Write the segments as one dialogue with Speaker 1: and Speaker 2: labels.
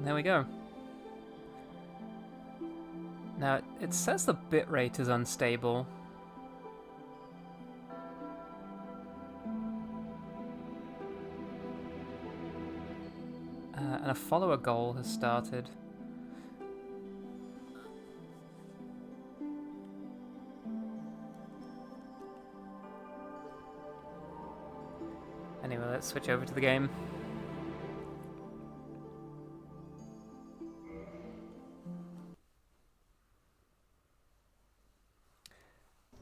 Speaker 1: There we go. Now, it says the bitrate is unstable. And a follower goal has started. Anyway, let's switch over to the game.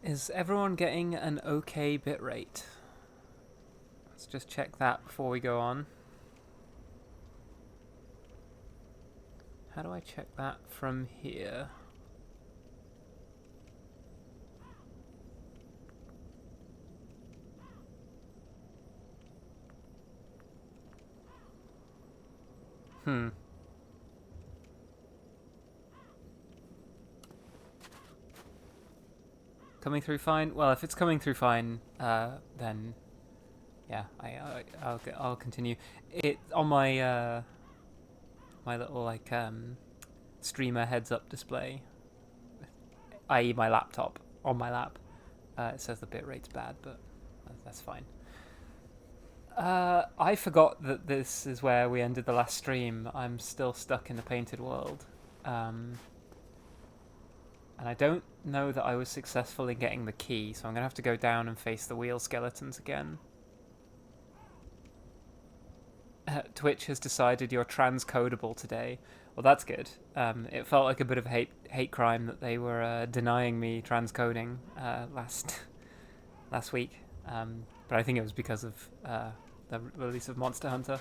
Speaker 1: Is everyone getting an okay bitrate? Let's just check that before we go on. How do I check that from here? Coming through fine? Well, if it's coming through fine, then yeah, I'll continue. It on my my little like streamer heads up display, i.e. my laptop on my lap. It says the bitrate's bad, but that's fine. I forgot that this is where we ended the last stream. I'm still stuck in the painted world. And I don't know that I was successful in getting the key, so I'm going to have to go down and face the wheel skeletons again. Twitch has decided you're transcodable today. Well, that's good. It felt like a bit of a hate crime that they were denying me transcoding last week. But I think it was because of the release of Monster Hunter.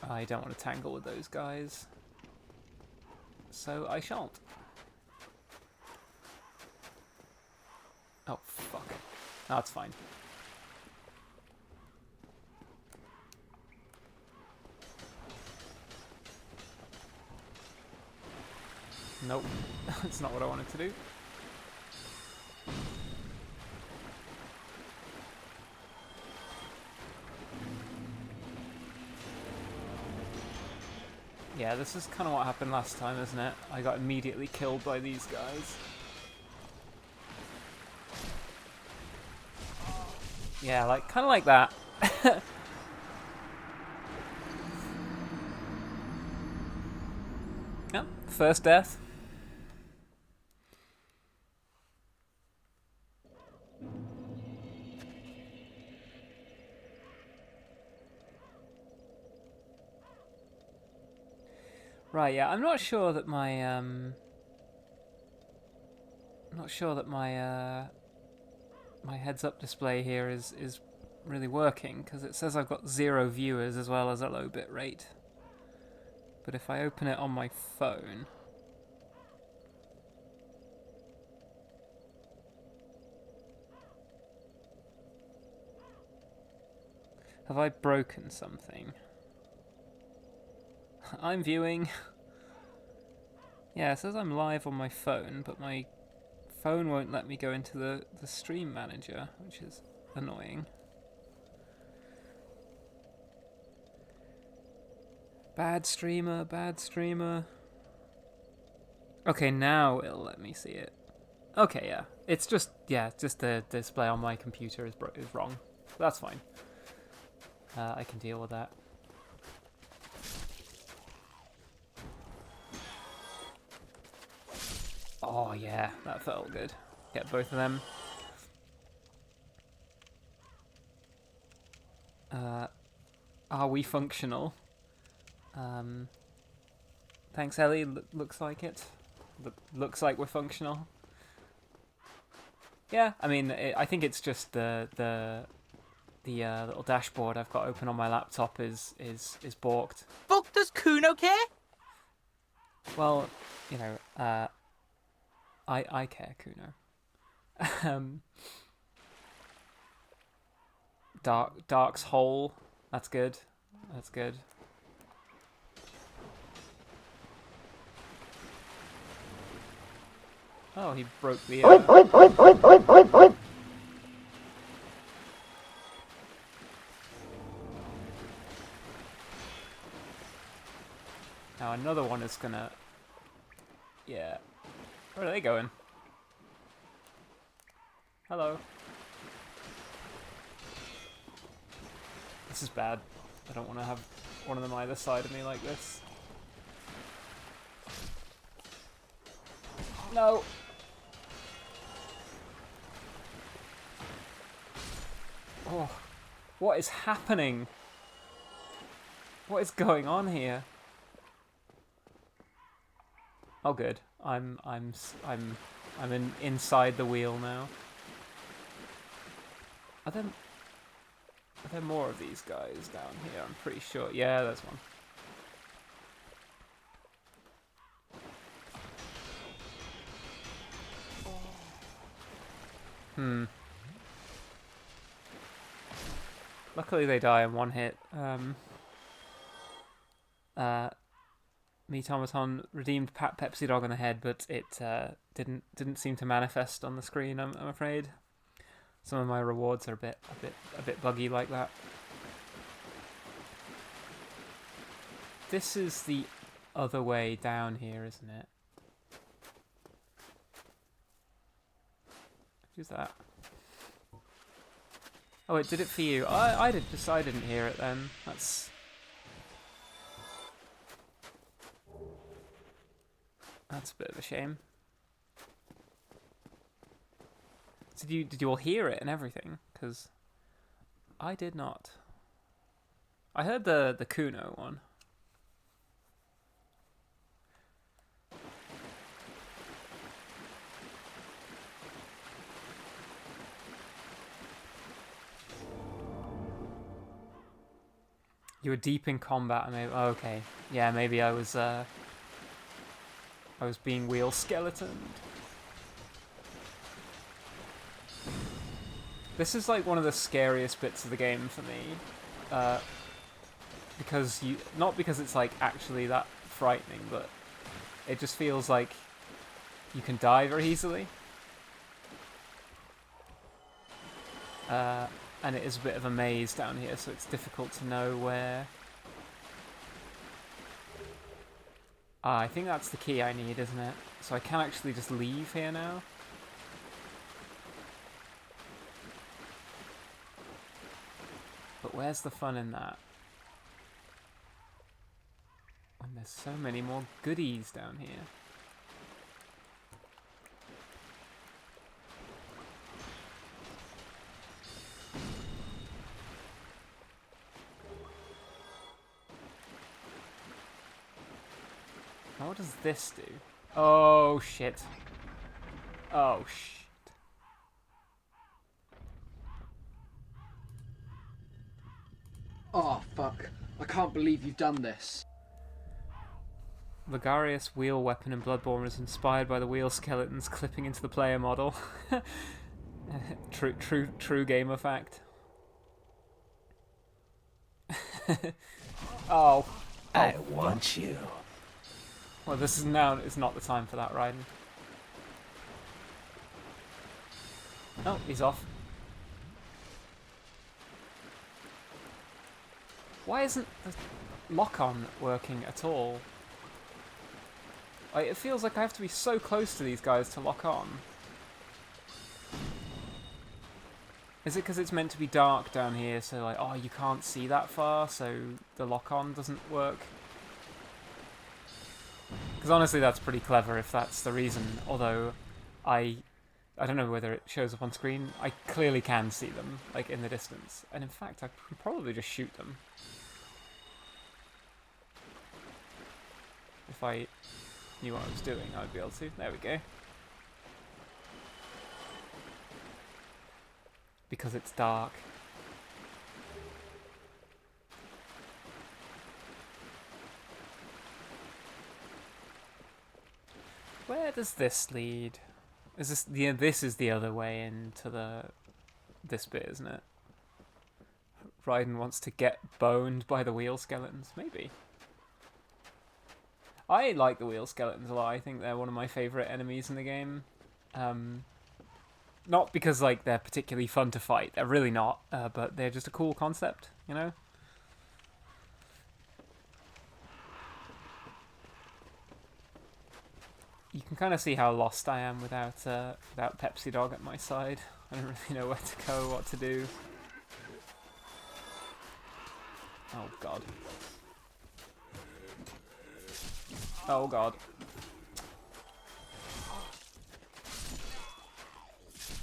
Speaker 1: I don't want to tangle with those guys, so I shan't. Oh, fuck it. That's fine. Nope, that's not what I wanted to do. Yeah, this is kind of what happened last time, isn't it? I got immediately killed by these guys. Yeah, like kind of like that. Yep, first death. Right, yeah, I'm not sure that my my heads-up display here is really working, because it says I've got 0 viewers as well as a low bit rate. But if I open it on my phone, have I broken something? I'm viewing. Yeah, it says I'm live on my phone, but my phone won't let me go into the stream manager, which is annoying. Bad streamer, bad streamer. Okay, now it'll let me see it. Okay, yeah. It's just the display on my computer is wrong. That's fine. I can deal with that. Oh yeah, that felt good. Get both of them. Are we functional? Thanks, Ellie. Looks like it. Looks like we're functional. Yeah, I mean, I think it's just the little dashboard I've got open on my laptop is balked.
Speaker 2: Fuck, does Kuno care?
Speaker 1: Well, you know, I care, Kuno. Dark's hole. That's good. That's good. Oh, he broke the. now another one is gonna... Yeah. Where are they going? Hello. This is bad. I don't want to have one of them either side of me like this. No! Oh, what is happening? What is going on here? Oh, good. I'm inside the wheel now. Are there more of these guys down here? I'm pretty sure. Yeah, there's one. Luckily they die in one hit. Meat Automaton redeemed Pat Pepsi Dog on the head, but it didn't seem to manifest on the screen. I'm afraid. Some of my rewards are a bit buggy like that. This is the other way down here, isn't it? Who's that? Oh, it did it for you. I didn't hear it then. That's a bit of a shame. So did you all hear it and everything? Because I did not. I heard the Kuno one. You were deep in combat, and maybe... Oh, okay. Yeah, maybe I was being wheel skeletoned. This is like one of the scariest bits of the game for me. Because not because it's like actually that frightening, but it just feels like you can die very easily. And it is a bit of a maze down here, so it's difficult to know where... I think that's the key I need, isn't it? So I can actually just leave here now. But where's the fun in that? When there's so many more goodies down here. Now what does this do? Oh shit. Oh shit.
Speaker 2: Oh fuck. I can't believe you've done this.
Speaker 1: Ligarius wheel weapon in Bloodborne is inspired by the wheel skeletons clipping into the player model. True gamer fact. Oh.
Speaker 3: I want you.
Speaker 1: Well, this is now. It's not the time for that, Raiden. Oh, he's off. Why isn't the lock-on working at all? It feels like I have to be so close to these guys to lock on. Is it because it's meant to be dark down here, so like, oh, you can't see that far, so the lock-on doesn't work? Because honestly, that's pretty clever if that's the reason. Although, I don't know whether it shows up on screen. I clearly can see them, like in the distance, and in fact, I can probably just shoot them if I knew what I was doing. I'd be able to. There we go. Because it's dark. Where does this lead? Is this this is the other way into this bit, isn't it? Raiden wants to get boned by the wheel skeletons. Maybe. I like the wheel skeletons a lot. I think they're one of my favourite enemies in the game. Not because like they're particularly fun to fight. They're really not. But they're just a cool concept, you know? You can kind of see how lost I am without Pepsi Dog at my side. I don't really know where to go, what to do. Oh god. Oh god.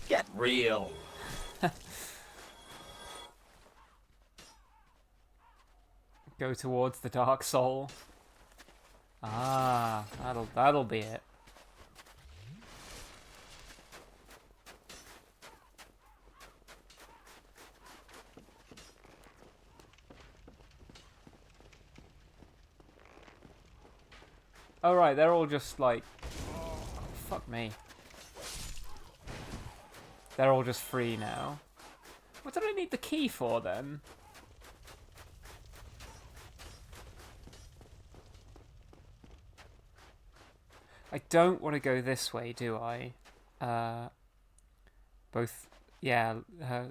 Speaker 3: Get real.
Speaker 1: Go towards the dark soul. Ah, that'll be it. Oh right, they're all just like, oh, fuck me. They're all just free now. What did I need the key for then? I don't want to go this way, do I? Both, yeah,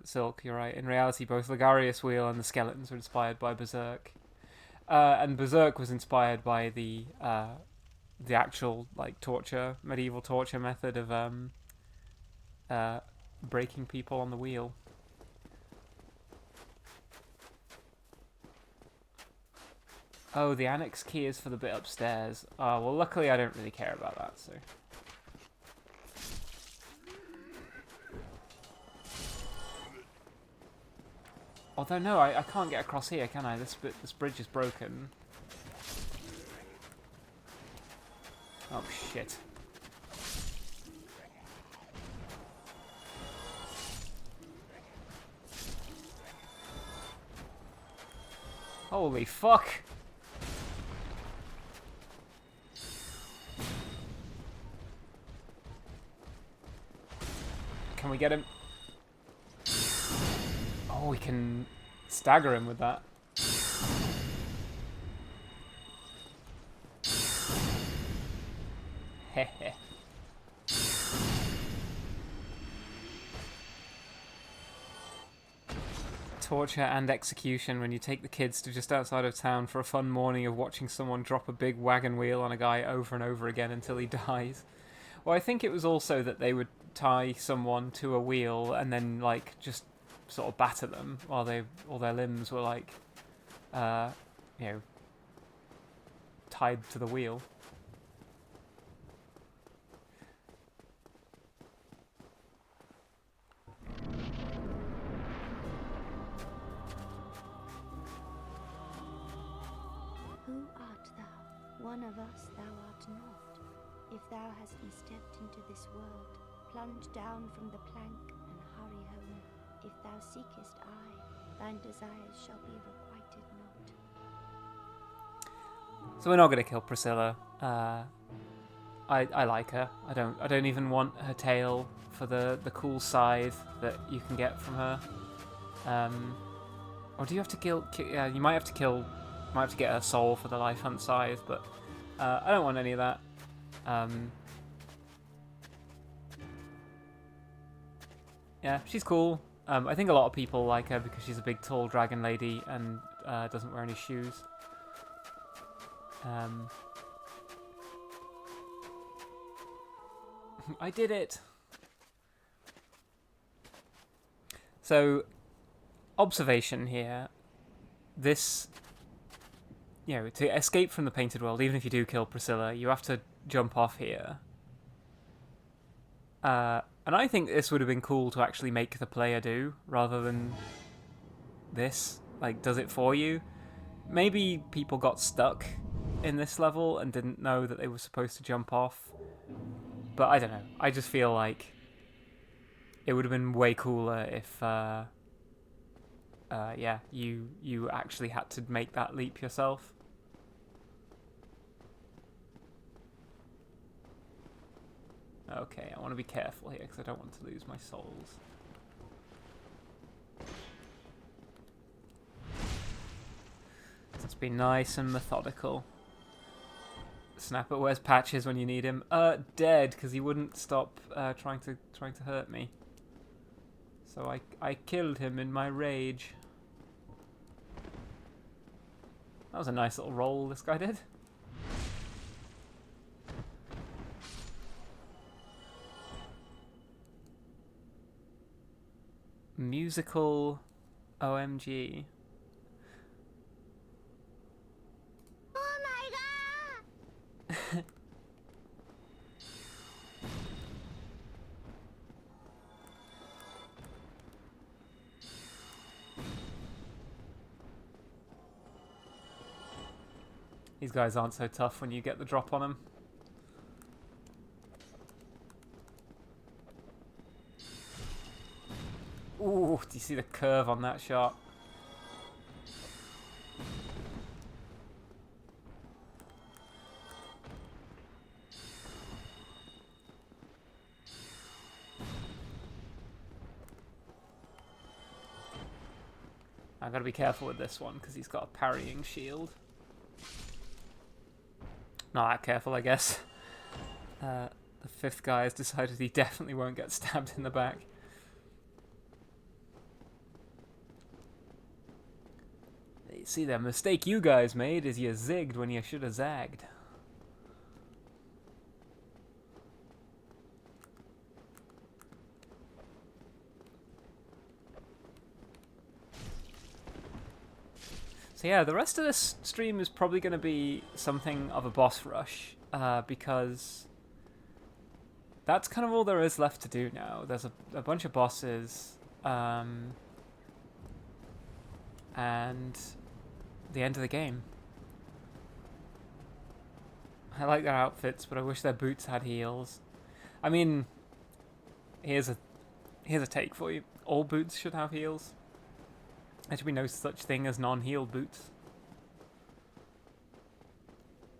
Speaker 1: Silk, you're right. In reality, both Ligarius Wheel and the skeletons were inspired by Berserk. And Berserk was inspired by the actual, like, medieval torture method of breaking people on the wheel. Oh, the annex key is for the bit upstairs. Oh, well, luckily I don't really care about that, so... Although, no, I can't get across here, can I? This bridge is broken. Oh, shit. Holy fuck! Can we get him? Oh, we can stagger him with that. Hehe. Torture and execution when you take the kids to just outside of town for a fun morning of watching someone drop a big wagon wheel on a guy over and over again until he dies. Well, I think it was also that they would tie someone to a wheel and then, like, just sort of batter them while all their limbs were, like, you know, tied to the wheel.
Speaker 4: Who art thou? One of us thou art not. If thou hast been stepped into this world, plunge down from the plank and hurry home. If thou seekest I, thine desires shall be requited not.
Speaker 1: So we're not going to kill Priscilla. I like her. I don't even want her tail for the cool scythe that you can get from her. Or do you have to kill? Yeah, you might have to kill. Might have to get her soul for the life hunt scythe, but I don't want any of that. Yeah, she's cool. I think a lot of people like her because she's a big, tall dragon lady and doesn't wear any shoes. I did it! So, observation here. This, you know, to escape from the painted world, even if you do kill Priscilla, you have to jump off here. And I think this would have been cool to actually make the player do, rather than this. Like, does it for you. Maybe people got stuck in this level and didn't know that they were supposed to jump off. But I don't know. I just feel like it would have been way cooler if, yeah, you actually had to make that leap yourself. Okay, I want to be careful here because I don't want to lose my souls. Let's be nice and methodical. Snapper, where's Patches when you need him? Dead, because he wouldn't stop trying to hurt me. So I killed him in my rage. That was a nice little roll this guy did. Musical OMG.
Speaker 4: Oh my god!
Speaker 1: These guys aren't so tough when you get the drop on them. Ooh, do you see the curve on that shot? I've got to be careful with this one because he's got a parrying shield. Not that careful, I guess. The fifth guy has decided he definitely won't get stabbed in the back. You see, the mistake you guys made is you zigged when you should have zagged. So yeah, the rest of this stream is probably going to be something of a boss rush, because that's kind of all there is left to do now. There's a bunch of bosses, and the end of the game. I like their outfits, but I wish their boots had heels. I mean, here's a take for you. All boots should have heels. There should be no such thing as non-heeled boots.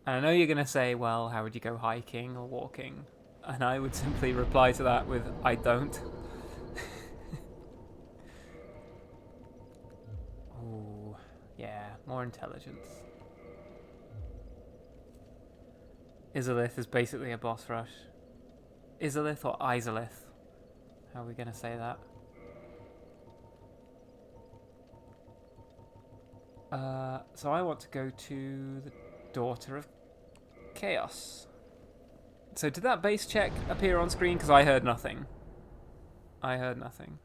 Speaker 1: And I know you're going to say, well, how would you go hiking or walking? And I would simply reply to that with, I don't. Ooh, yeah, more intelligence. Izalith is basically a boss rush. Izalith or Izalith? How are we going to say that? So I want to go to the Daughter of Chaos. So did that base check appear on screen? Because I heard nothing. I heard nothing.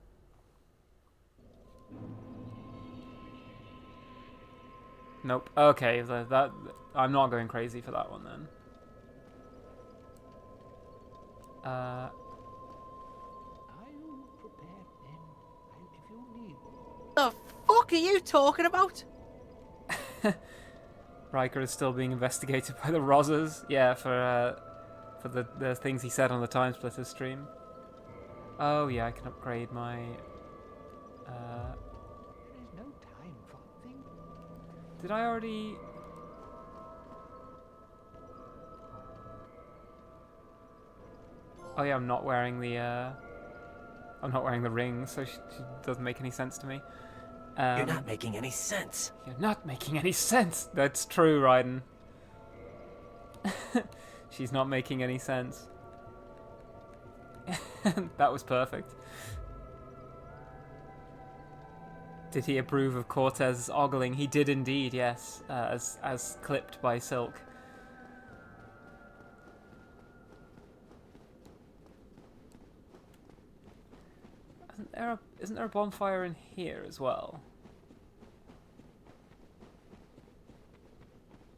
Speaker 1: Nope. Okay, that I'm not going crazy for that one then.
Speaker 3: Are you prepared then? If you need.
Speaker 5: The fuck are you talking about?
Speaker 1: Riker is still being investigated by the Rozzers. Yeah, for the things he said on the Time Splitters stream. Oh yeah, I can upgrade my.
Speaker 3: There is no time for things.
Speaker 1: Did I already? Oh yeah, I'm not wearing the. I'm not wearing the ring, so she doesn't make any sense to me.
Speaker 6: You're not making any sense.
Speaker 1: You're not making any sense. That's true, Raiden. She's not making any sense. That was perfect. Did he approve of Cortez's ogling? He did indeed, yes. As clipped by Silk. Isn't there a bonfire in here as well?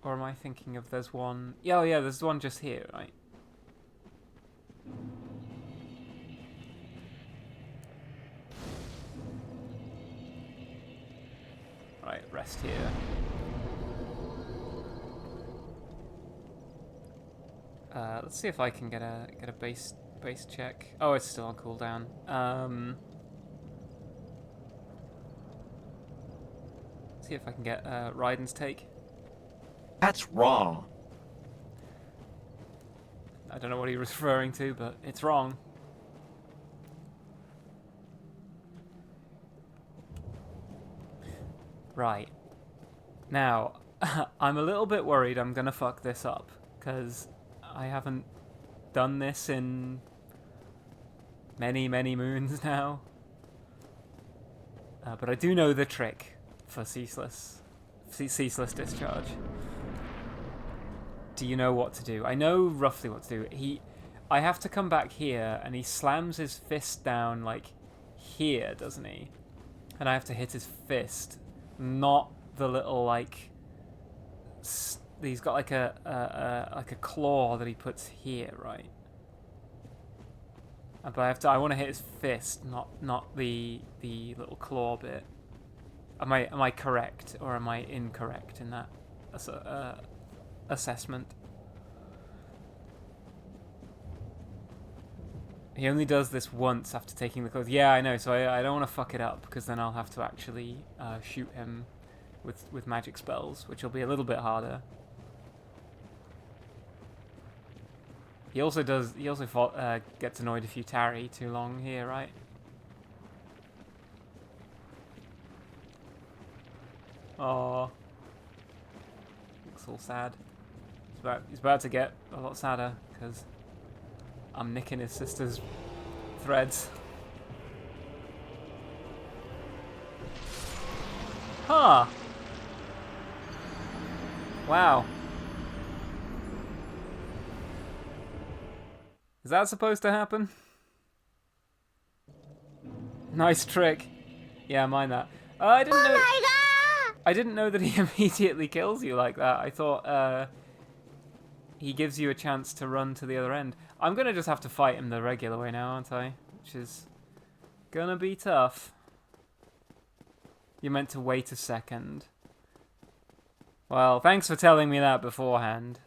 Speaker 1: Or am I thinking of there's one... Yeah, oh yeah, there's one just here, right? Right, rest here. Let's see if I can get a base check. Oh, it's still on cooldown. See if I can get Raiden's take.
Speaker 6: That's wrong.
Speaker 1: I don't know what he was referring to, but it's wrong. Right. Now, I'm a little bit worried I'm gonna fuck this up, because I haven't done this in many, many moons now. But I do know the trick for ceaseless discharge. Do you know what to do? I know roughly what to do. I have to come back here, and he slams his fist down like here, doesn't he? And I have to hit his fist, not the little like. He's got like a claw that he puts here, right? But I want to hit his fist, not the little claw bit. Am I correct or am I incorrect in that assessment? He only does this once after taking the clothes. Yeah, I know. So I don't want to fuck it up because then I'll have to actually shoot him with magic spells, which will be a little bit harder. He also gets annoyed if you tarry too long here, right? Oh, looks all sad. He's about to get a lot sadder because I'm nicking his sister's threads. Huh. Wow. Is that supposed to happen? Nice trick. Yeah, mind that. I didn't know. I didn't know that he immediately kills you like that. I thought he gives you a chance to run to the other end. I'm gonna just have to fight him the regular way now, aren't I? Which is gonna be tough. You're meant to wait a second. Well, thanks for telling me that beforehand.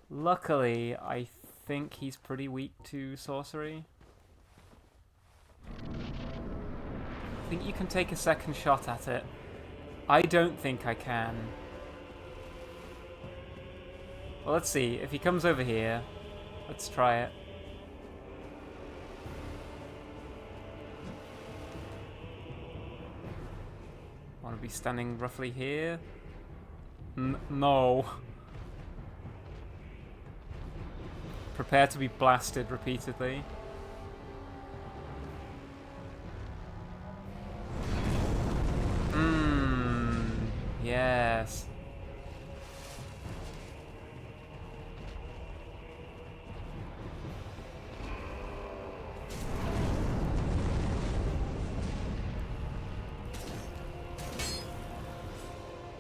Speaker 1: Luckily, I think he's pretty weak to sorcery. I think you can take a second shot at it. I don't think I can. Well, let's see. If he comes over here, let's try it. Want to be standing roughly here? No. Prepare to be blasted repeatedly. Yes.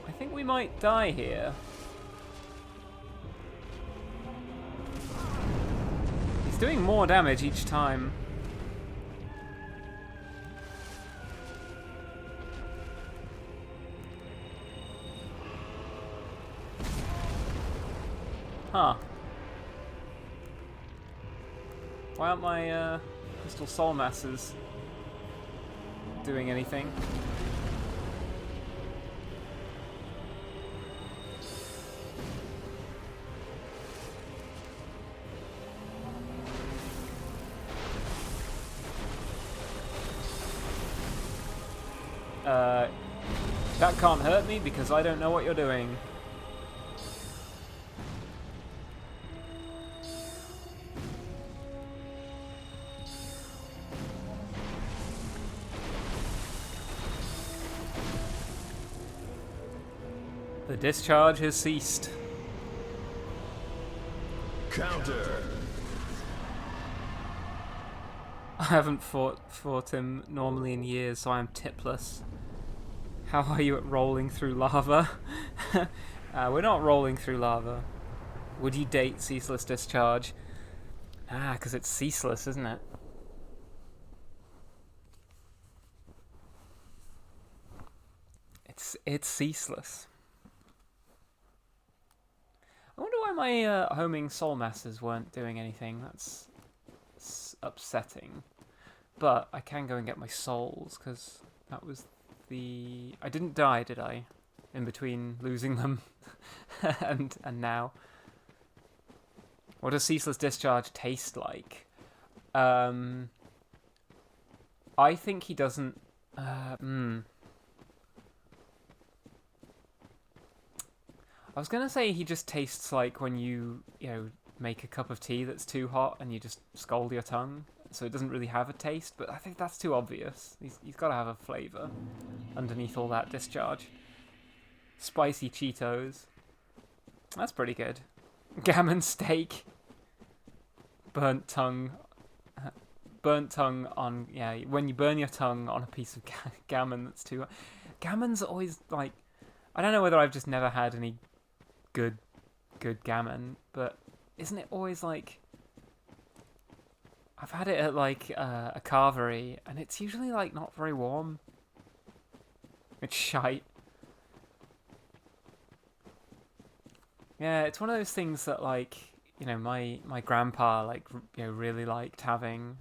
Speaker 1: I think we might die here. He's doing more damage each time. Huh. Why aren't my crystal soul masses doing anything? That can't hurt me because I don't know what you're doing. The discharge has ceased.
Speaker 7: Counter.
Speaker 1: I haven't fought him normally in years, so I'm tipless. How are you at rolling through lava? We're not rolling through lava. Would you date ceaseless discharge? Ah, because it's ceaseless, isn't it? It's ceaseless. I wonder why my homing soul masses weren't doing anything. That's upsetting. But I can go and get my souls, because that was the... I didn't die, did I? In between losing them and now. What does ceaseless discharge taste like? I think he doesn't... I was going to say he just tastes like when you make a cup of tea that's too hot and you just scald your tongue. So it doesn't really have a taste, but I think that's too obvious. He's got to have a flavour underneath all that discharge. Spicy Cheetos. That's pretty good. Gammon steak. Burnt tongue. burnt tongue on when you burn your tongue on a piece of gammon that's too. Gammon's always like, I don't know whether I've just never had any good gammon, but isn't it always like, I've had it at like a carvery, and it's usually like not very warm. It's shite. Yeah, it's one of those things that like, my grandpa like really liked having.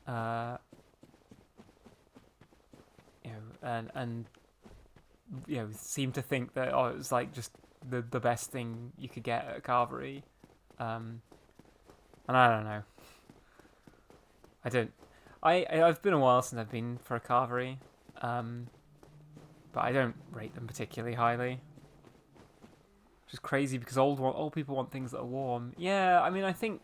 Speaker 1: And seemed to think that it was like just the best thing you could get at a carvery. And I don't know. I've been a while since I've been for a carvery, but I don't rate them particularly highly. Which is crazy because old people want things that are warm. Yeah, I mean, I think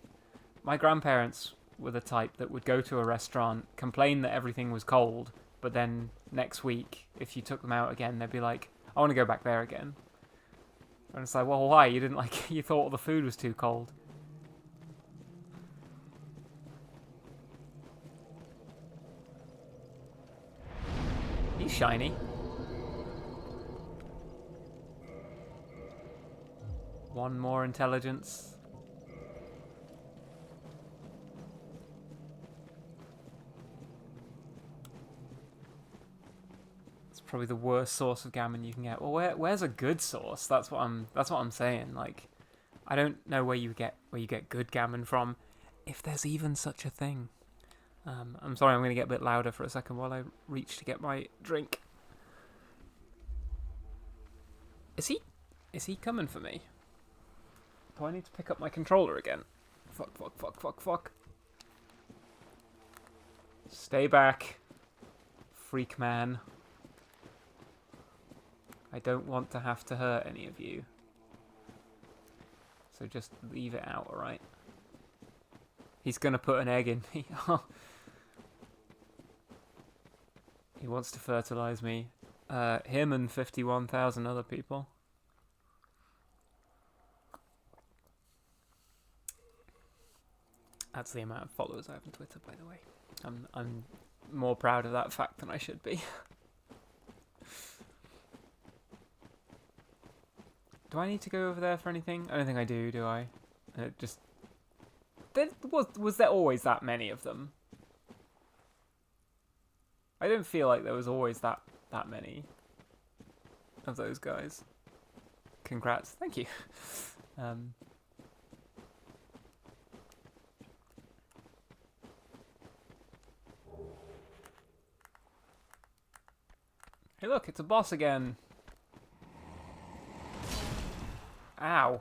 Speaker 1: my grandparents were the type that would go to a restaurant, complain that everything was cold, but then next week, if you took them out again, they'd be like, I want to go back there again. And it's like, well, why? You didn't like, you thought the food was too cold. He's shiny. One more intelligence. It's probably the worst source of gammon you can get. Well, where's a good source? That's what I'm saying. Like, I don't know where you get good gammon from, if there's even such a thing. I'm sorry, I'm going to get a bit louder for a second while I reach to get my drink. Is he coming for me? Do I need to pick up my controller again? Fuck. Stay back, freak man. I don't want to have to hurt any of you. So just leave it out, alright? He's gonna put an egg in me. He wants to fertilize me. Him and 51,000 other people. That's the amount of followers I have on Twitter, by the way. I'm more proud of that fact than I should be. Do I need to go over there for anything? I don't think I do I? Was there always that many of them? I don't feel like there was always that many of those guys. Congrats. Thank you. Hey look, it's a boss again. Ow.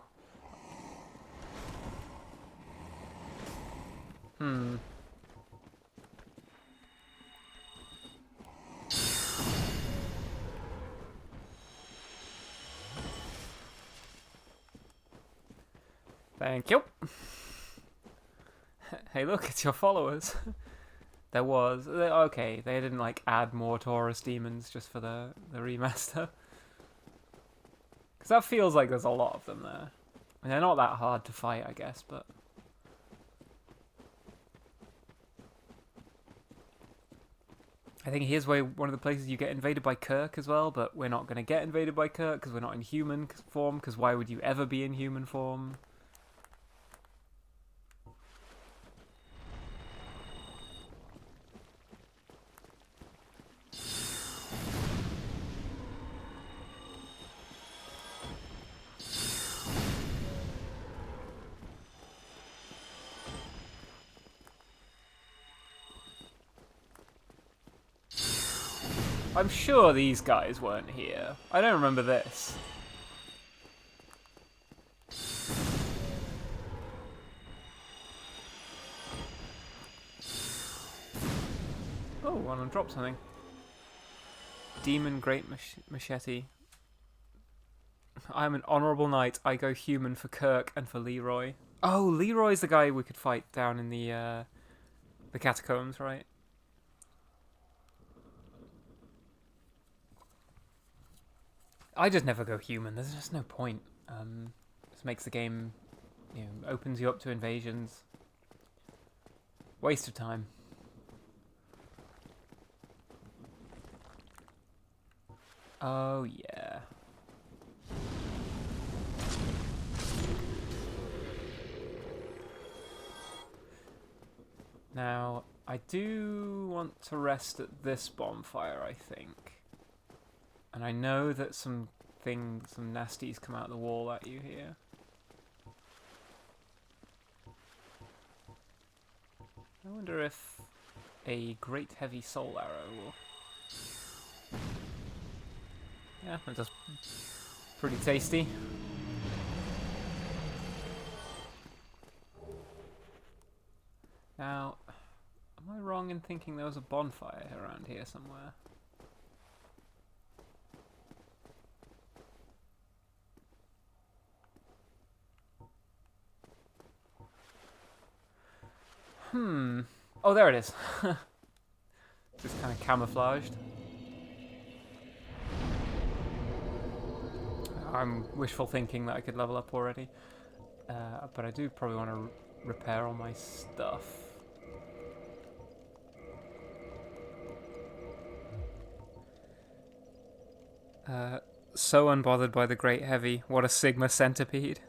Speaker 1: Thank you. Hey look, it's your followers. There was... Okay, they didn't like add more Taurus demons just for the remaster. Because that feels like there's a lot of them there. I mean, they're not that hard to fight, I guess, but... I think here's where one of the places you get invaded by Kirk as well, but we're not going to get invaded by Kirk because we're not in human form, because why would you ever be in human form? I'm sure these guys weren't here. I don't remember this. Oh, one dropped something. Demon Great Machete. I'm an honourable knight. I go human for Kirk and for Leroy. Oh, Leroy's the guy we could fight down in the catacombs, right? I just never go human. There's just no point. This makes the game, opens you up to invasions. Waste of time. Oh, yeah. Now, I do want to rest at this bonfire, I think. And I know that some nasties come out the wall at you here. I wonder if a great heavy soul arrow will... Yeah, that does pretty tasty. Now, am I wrong in thinking there was a bonfire around here somewhere? Oh, there it is. Just kind of camouflaged. I'm wishful thinking that I could level up already. But I do probably want to repair all my stuff. So unbothered by the Great Heavy. What a Sigma centipede.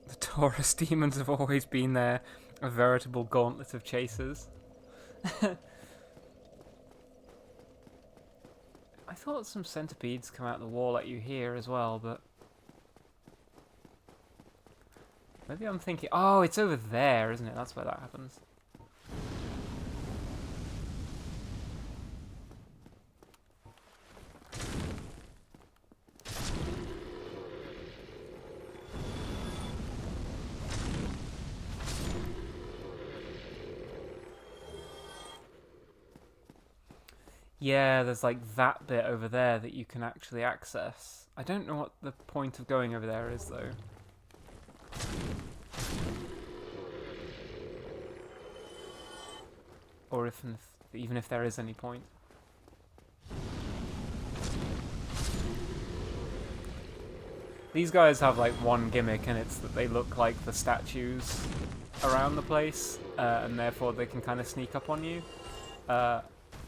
Speaker 1: The Taurus demons have always been there, a veritable gauntlet of chasers. I thought some centipedes come out the wall at you here as well, but... Maybe I'm thinking... Oh, it's over there, isn't it? That's where that happens. Yeah, there's like that bit over there that you can actually access. I don't know what the point of going over there is, though. Or even if there is any point. These guys have like one gimmick, and it's that they look like the statues around the place, and therefore they can kind of sneak up on you.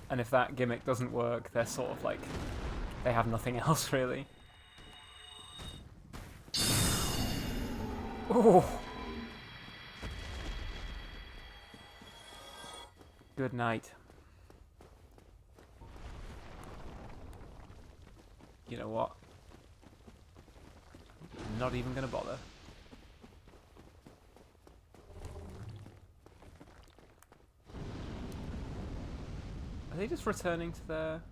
Speaker 1: And if that gimmick doesn't work, they're sort of like... They have nothing else, really. Oh! Good night. You know what? I'm not even gonna bother. Are they just returning to their...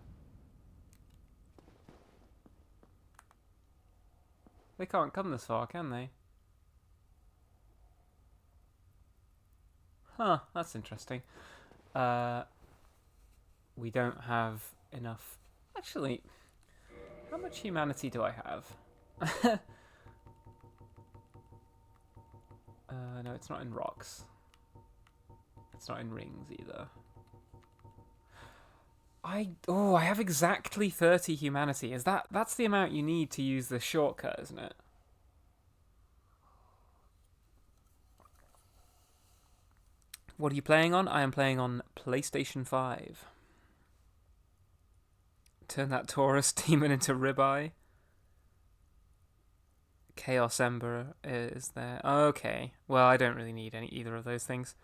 Speaker 1: They can't come this far, can they? Huh, that's interesting. We don't have enough... Actually, how much humanity do I have? No, it's not in rocks. It's not in rings either. I have exactly 30 humanity. That's the amount you need to use the shortcut, isn't it? What are you playing on? I am playing on PlayStation 5. Turn that Taurus demon into ribeye. Chaos Ember is there. Okay. Well, I don't really need either of those things.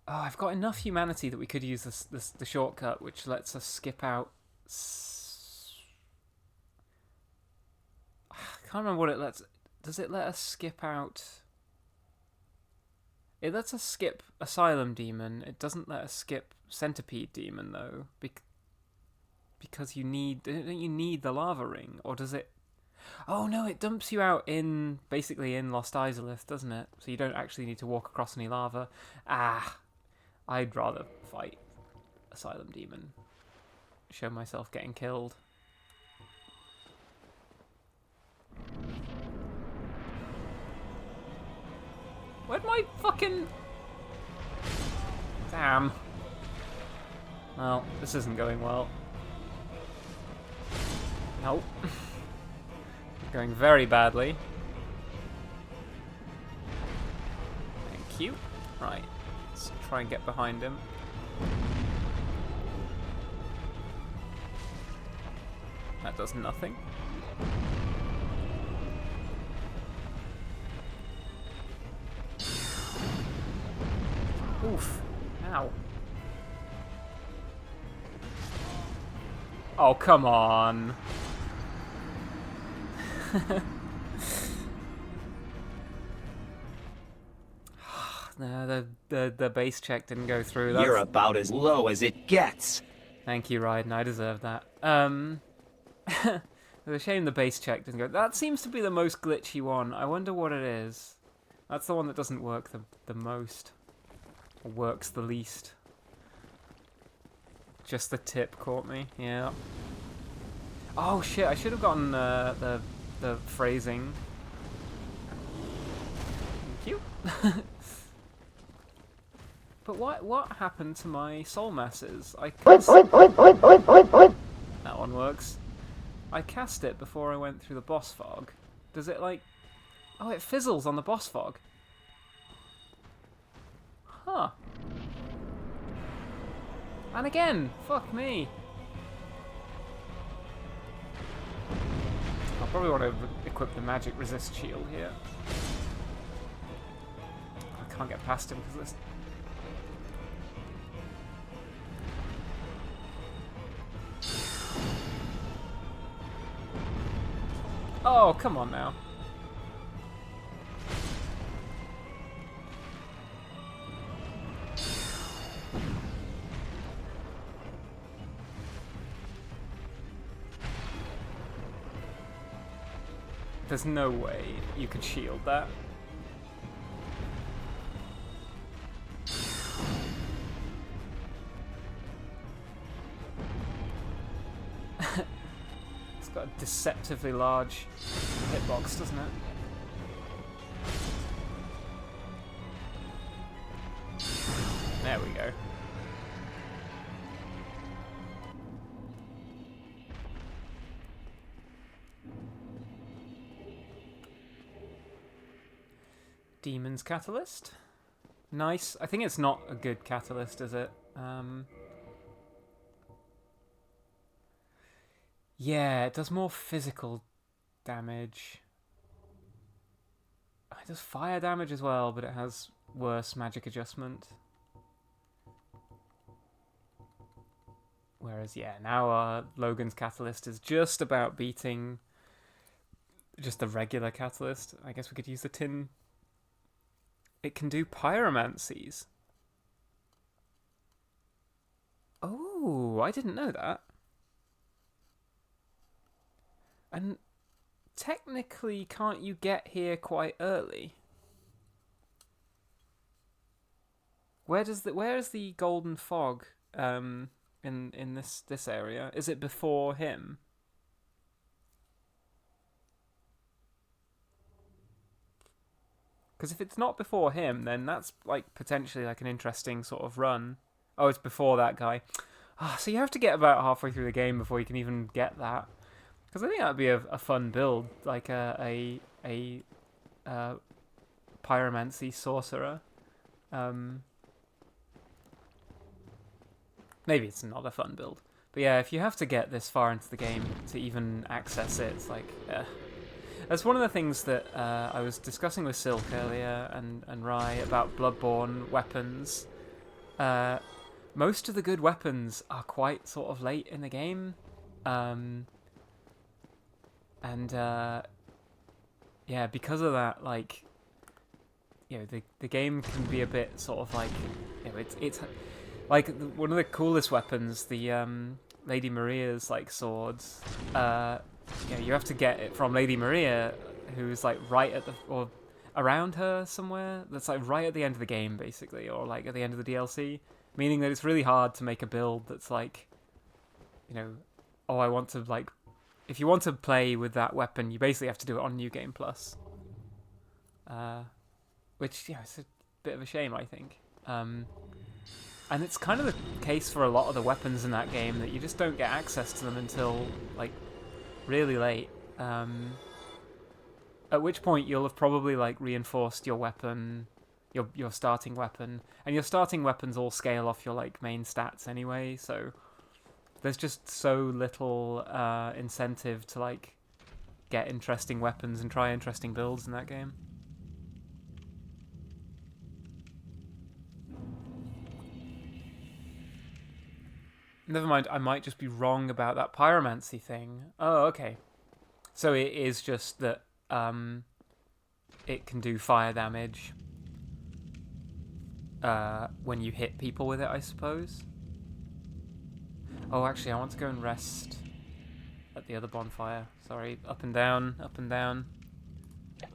Speaker 1: Oh, I've got enough humanity that we could use the shortcut, which lets us skip out... I can't remember what it lets... Does it let us skip out... It lets us skip Asylum Demon. It doesn't let us skip Centipede Demon, though. Because you need... Don't you need the lava ring? Or does it... Oh, no, it dumps you out in... Basically in Lost Izalith, doesn't it? So you don't actually need to walk across any lava. Ah... I'd rather fight Asylum Demon. Show myself getting killed. Where'd my fucking... Damn. Well, this isn't going well. Nope. Going very badly. you. Right, let's try and get behind him. That does nothing. Oof. Ow. Oh, come on. No, the base check didn't go through.
Speaker 6: You're about as low as it gets.
Speaker 1: Thank you, Ryden. I deserve that. It's a shame the base check didn't go. That seems to be the most glitchy one. I wonder what it is. That's the one that doesn't work the most. Or works the least. Just the tip caught me. Yeah. Oh shit! I should have gotten the phrasing. Thank you. But what happened to my soul masses? That one works. I cast it before I went through the boss fog. Does it like... Oh, it fizzles on the boss fog. Huh. And again, fuck me. I'll probably want to equip the magic resist shield here. I can't get past him because this... Oh, come on now. There's no way you could shield that. It's got a deceptively large hitbox, doesn't it? There we go. Demon's Catalyst. Nice. I think it's not a good catalyst, is it? Yeah, it does more physical damage. It does fire damage as well, but it has worse magic adjustment. Whereas, yeah, now Logan's Catalyst is just about beating just the regular Catalyst. I guess we could use the tin. It can do pyromancies. Oh, I didn't know that. And technically, can't you get here quite early? Where is the golden fog in this area? Is it before him? Because if it's not before him, then that's like potentially like an interesting sort of run. Oh, it's before that guy. Ah, so you have to get about halfway through the game before you can even get that. Because I think that'd be a fun build, like a pyromancy sorcerer. Maybe it's not a fun build, but yeah, if you have to get this far into the game to even access it, it's like. That's one of the things that I was discussing with Silk earlier and Rai about Bloodborne weapons. Most of the good weapons are quite sort of late in the game. Yeah, because of that, like, you know, the game can be a bit sort of like, you know, it's like one of the coolest weapons, the Lady Maria's like swords. You know, you have to get it from Lady Maria, who's like right at the or around her somewhere. That's like right at the end of the game, basically, or like at the end of the DLC. Meaning that it's really hard to make a build that's like, you know, oh, I want to like. If you want to play with that weapon, you basically have to do it on New Game Plus. Which, yeah, it's a bit of a shame, I think. And it's kind of the case for a lot of the weapons in that game, that you just don't get access to them until, like, really late. At which point you'll have probably, like, reinforced your weapon your starting weapon, and your starting weapons all scale off your like main stats anyway. So there's just so little incentive to like get interesting weapons and try interesting builds in that game. Never mind, I might just be wrong about that pyromancy thing. Oh, okay. So it is just that it can do fire damage when you hit people with it, I suppose. Oh, actually, I want to go and rest at the other bonfire. Sorry, up and down, up and down.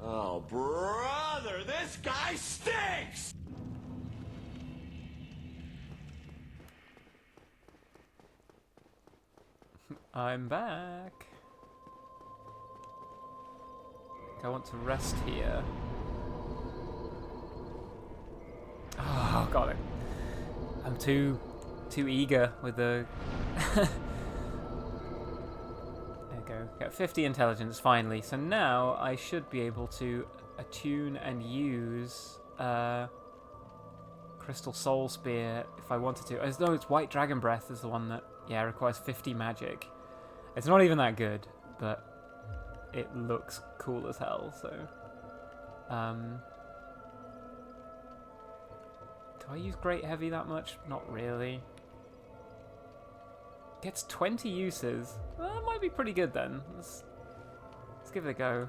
Speaker 6: Oh, brother, this guy stinks!
Speaker 1: I'm back. I want to rest here. Oh, got it. I'm too eager with the... There we go. Got 50 intelligence, finally. So now I should be able to attune and use Crystal Soul Spear if I wanted to. As though it's White Dragon Breath is the one that, yeah, requires 50 magic. It's not even that good, but it looks cool as hell, so... do I use Great Heavy that much? Not really. Gets 20 uses. Well, that might be pretty good then. Let's give it a go.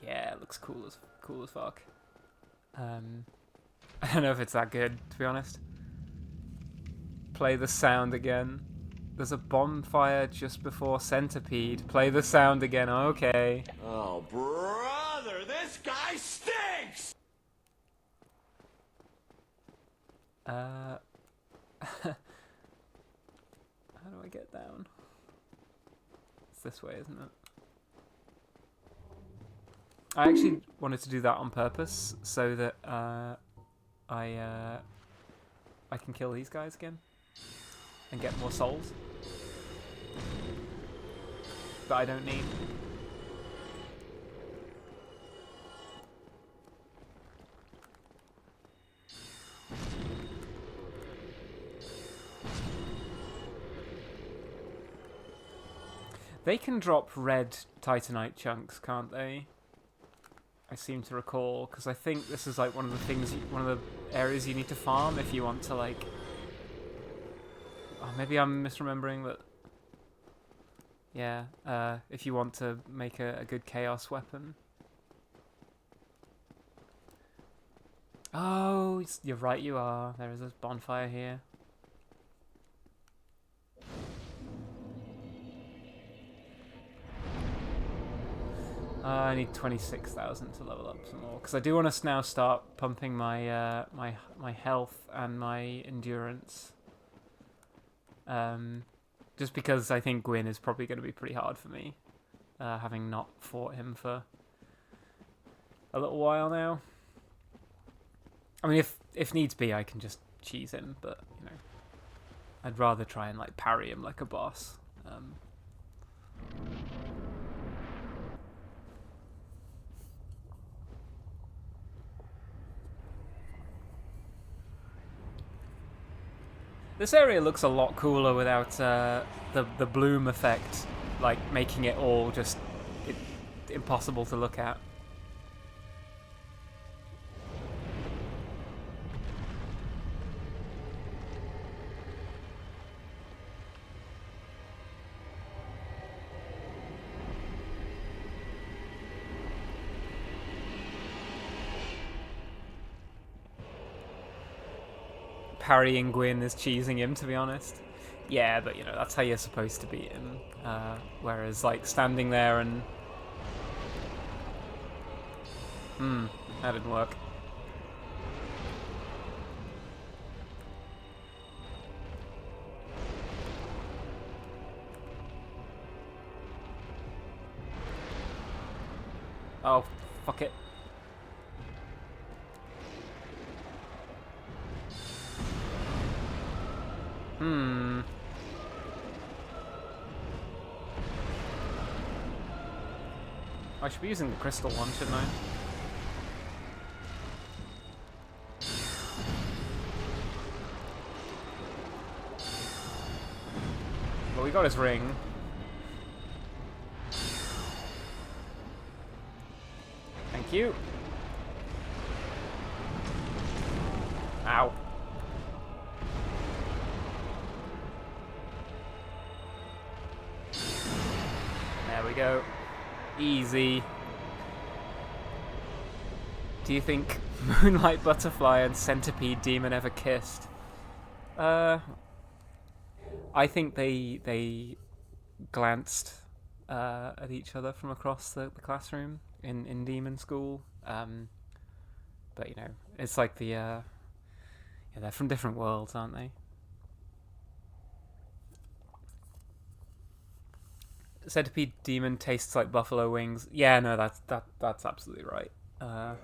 Speaker 1: Yeah, it looks cool as fuck. I don't know if it's that good, to be honest. Play the sound again. There's a bonfire just before Centipede. Play the sound again, okay.
Speaker 6: Oh, brother, this guy stinks!
Speaker 1: How do I get down? It's this way, isn't it? I actually wanted to do that on purpose so that I can kill these guys again and get more souls that I don't need. They can drop red titanite chunks, can't they? I seem to recall, because I think this is like one of the things, one of the areas you need to farm if you want to like... Oh, maybe I'm misremembering, but... Yeah, if you want to make a good chaos weapon. Oh, you're right, you are. There is a bonfire here. I need 26,000 to level up some more, because I do want to now start pumping my my health and my endurance. Just because I think Gwyn is probably going to be pretty hard for me, having not fought him for a little while now. I mean, if needs be, I can just cheese him, but you know, I'd rather try and like parry him like a boss. This area looks a lot cooler without the bloom effect, like making it all just impossible to look at. Parrying Gwyn is cheesing him, to be honest. Yeah, but you know, that's how you're supposed to beat him. Whereas, like, standing there and... that didn't work. Oh, fuck it. I should be using the crystal one, shouldn't I? Well, we got his ring. Thank you. Ow. There we go. Easy. Do you think Moonlight Butterfly and Centipede Demon ever kissed? I think they glanced at each other from across the classroom in Demon School. But you know, it's like the yeah, they're from different worlds, aren't they? Centipede Demon tastes like buffalo wings. Yeah, no, that's absolutely right. Where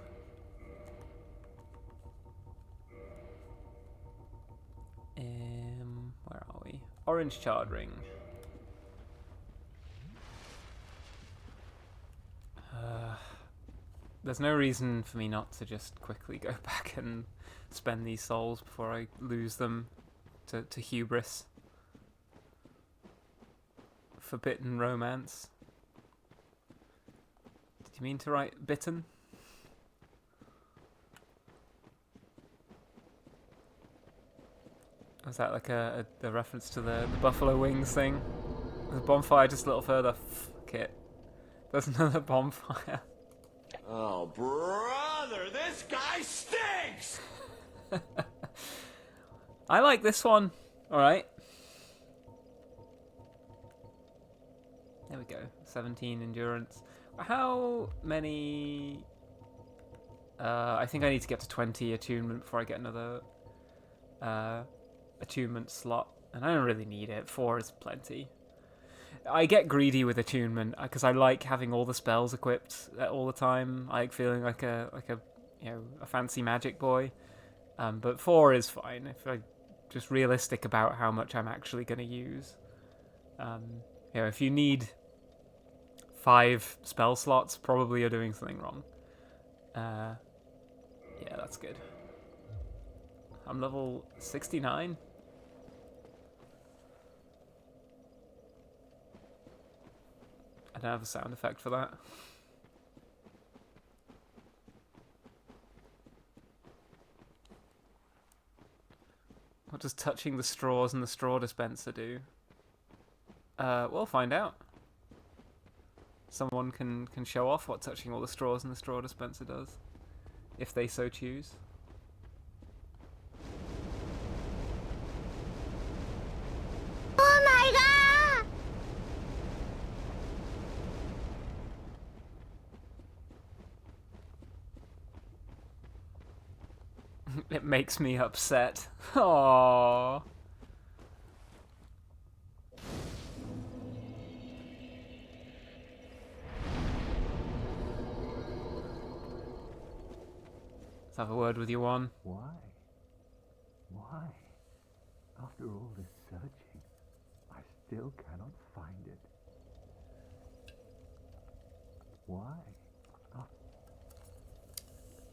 Speaker 1: are we? Orange Charred Ring. There's no reason for me not to just quickly go back and spend these souls before I lose them to hubris. Forbidden Romance. Did you mean to write bitten? Was that like a reference to the buffalo wings thing? The bonfire just a little further. Fuck it. There's another bonfire.
Speaker 6: Oh, brother, this guy stinks!
Speaker 1: I like this one. Alright. There we go. 17 endurance. How many... I think I need to get to 20 attunement before I get another attunement slot. And I don't really need it. 4 is plenty. I get greedy with attunement because I like having all the spells equipped all the time. I like feeling like a you know, a fancy magic boy. But 4 is fine if I'm just realistic about how much I'm actually going to use. You know, if you need 5 spell slots, probably you're doing something wrong. Yeah, that's good. I'm level 69. I don't have a sound effect for that. What does touching the straws in the straw dispenser do? We'll find out. Someone can show off what touching all the straws in the straw dispenser does, if they so choose.
Speaker 4: Oh my god!
Speaker 1: It makes me upset. Aww. Let's have a word with you, one.
Speaker 3: Why? Why? After all this searching, I still cannot find it. Why?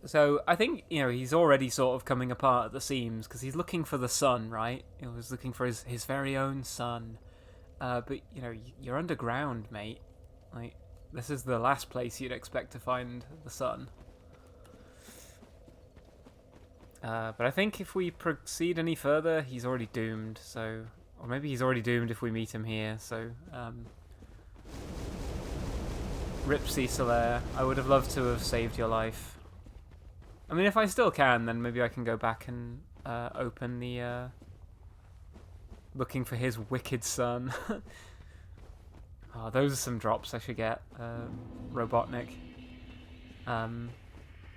Speaker 1: So I think, you know, he's already sort of coming apart at the seams because he's looking for the sun, right? He was looking for his very own sun. But, you know, you're underground, mate. Like, this is the last place you'd expect to find the sun. But I think if we proceed any further, he's already doomed, so... Or maybe he's already doomed if we meet him here, so... Rip Cecilaire, I would have loved to have saved your life. I mean, if I still can, then maybe I can go back and open the... looking for his wicked son. Oh, those are some drops I should get. Robotnik.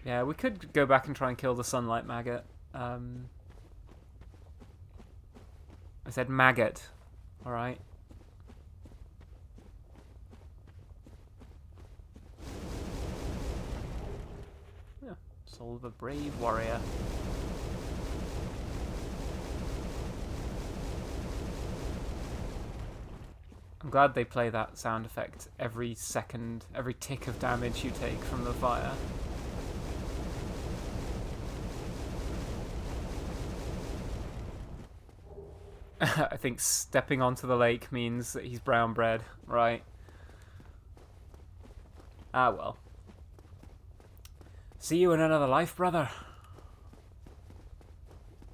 Speaker 1: Yeah, we could go back and try and kill the sunlight maggot. I said maggot. Alright. Yeah, soul of a brave warrior. I'm glad they play that sound effect every second, every tick of damage you take from the fire. I think stepping onto the lake means that he's brown bread, right? Ah, well. See you in another life, brother.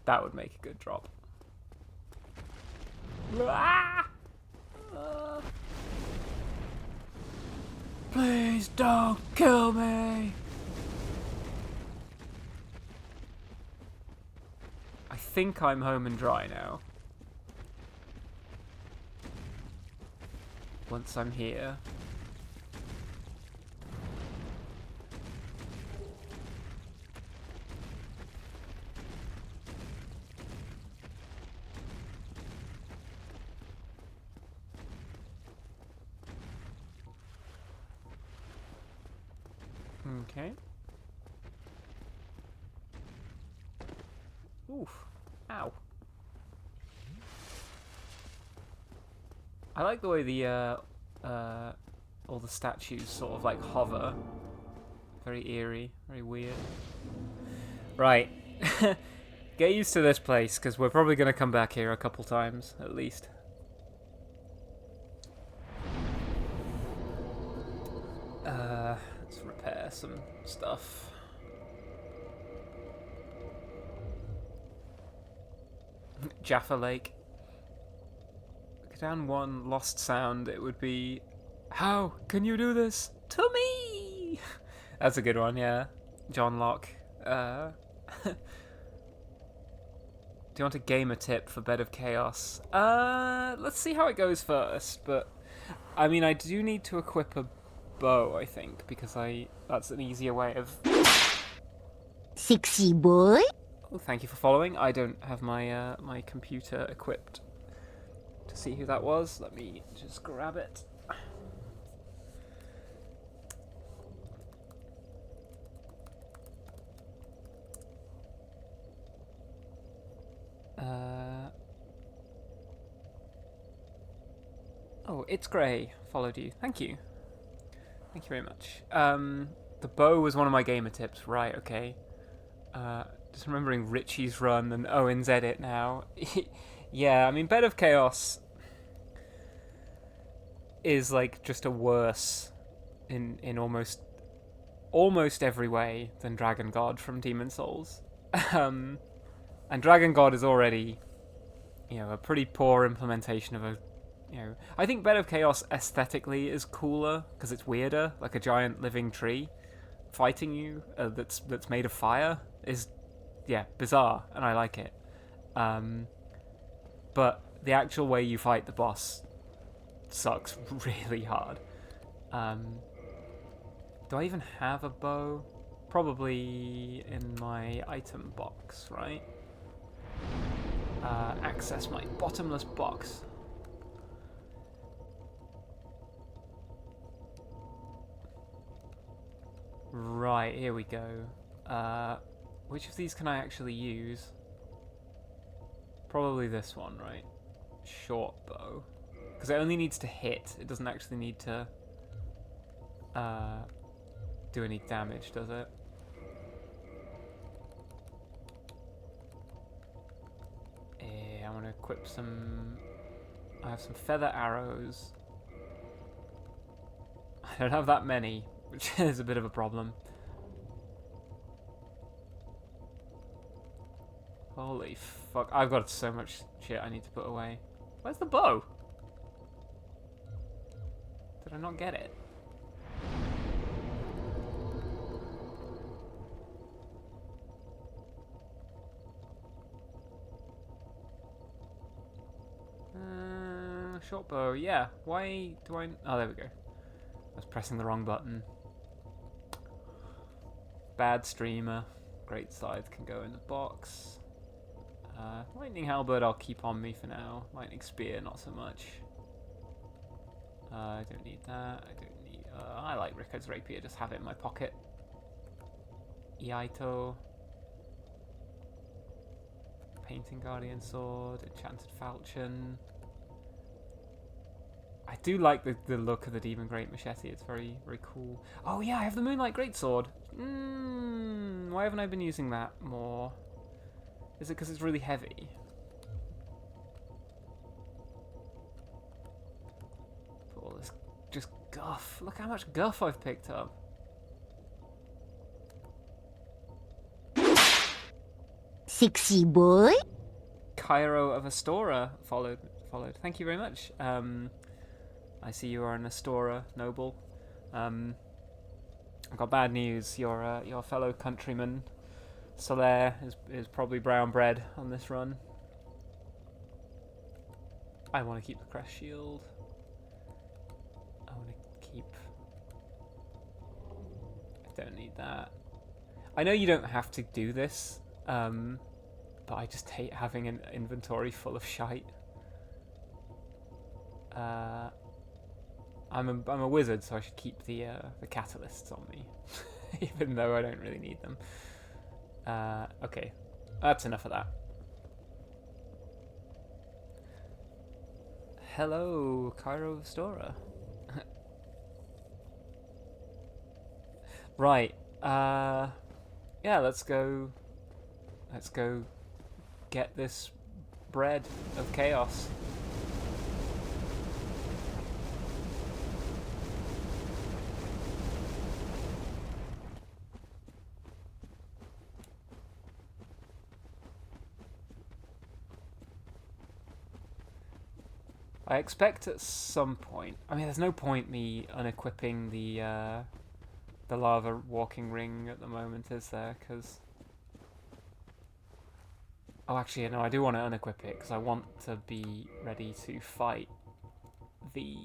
Speaker 1: That would make a good drop. Ah! Please don't kill me! I think I'm home and dry now. Once I'm here. Okay. Oof. Ow. I like the way the all the statues sort of like hover. Very eerie, very weird. Right. Get used to this place, because we're probably going to come back here a couple times, at least. Let's repair some stuff. Jaffa Lake. Down one lost sound, it would be, how can you do this to me? That's a good one, yeah. John Locke. Do you want a gamer tip for Bed of Chaos? Let's see how it goes first, but I mean, I do need to equip a bow, I think, because that's an easier way of...
Speaker 7: Sexy boy?
Speaker 1: Oh, thank you for following. I don't have my my computer equipped to see who that was. Let me just grab it. Oh, it's Grey. Followed you. Thank you. Thank you very much. The bow was one of my gamer tips. Right, okay. Just remembering Richie's run and Owen's edit now. Yeah, I mean, Bed of Chaos is like just a worse in almost every way than Dragon God from Demon Souls. And Dragon God is already, a pretty poor implementation of I think Bed of Chaos aesthetically is cooler because it's weirder, like a giant living tree fighting you that's made of fire is, bizarre, and I like it. But the actual way you fight the boss sucks really hard. Do I even have a bow? Probably in my item box, right? Access my bottomless box. Right, here we go. Which of these can I actually use? Probably this one, right? Short bow. Because it only needs to hit. It doesn't actually need to do any damage, does it? I want to equip some... I have some feather arrows. I don't have that many, which is a bit of a problem. Holy fuck, I've got so much shit I need to put away. Where's the bow? Did I not get it? Short bow, yeah. Why do I... Oh, there we go. I was pressing the wrong button. Bad streamer. Great scythe can go in the box. Lightning halberd I'll keep on me for now. Lightning spear, not so much. I don't need that. I don't need... I like Rickard's rapier. Just have it in my pocket. Iaito. Painting guardian sword. Enchanted falchion. I do like the look of the Demon Great Machete. It's very, very cool. Oh yeah, I have the Moonlight Greatsword. Why haven't I been using that more? Is it because it's really heavy? Put all this just guff. Look how much guff I've picked up.
Speaker 7: Sexy boy.
Speaker 1: Cairo of Astora followed. Thank you very much. I see you are an Astora noble. I've got bad news. Your fellow countryman Solaire is probably brown bread on this run. I want to keep the crest shield. I want to keep. I don't need that. I know you don't have to do this, but I just hate having an inventory full of shite. I'm a wizard, so I should keep the catalysts on me, even though I don't really need them. Okay, that's enough of that. Hello, Cairo Stora. Right. Yeah, let's go get this bread of chaos. I expect at some point. I mean, there's no point me unequipping the lava walking ring at the moment, is there? Because oh, actually, no. I do want to unequip it because I want to be ready to fight the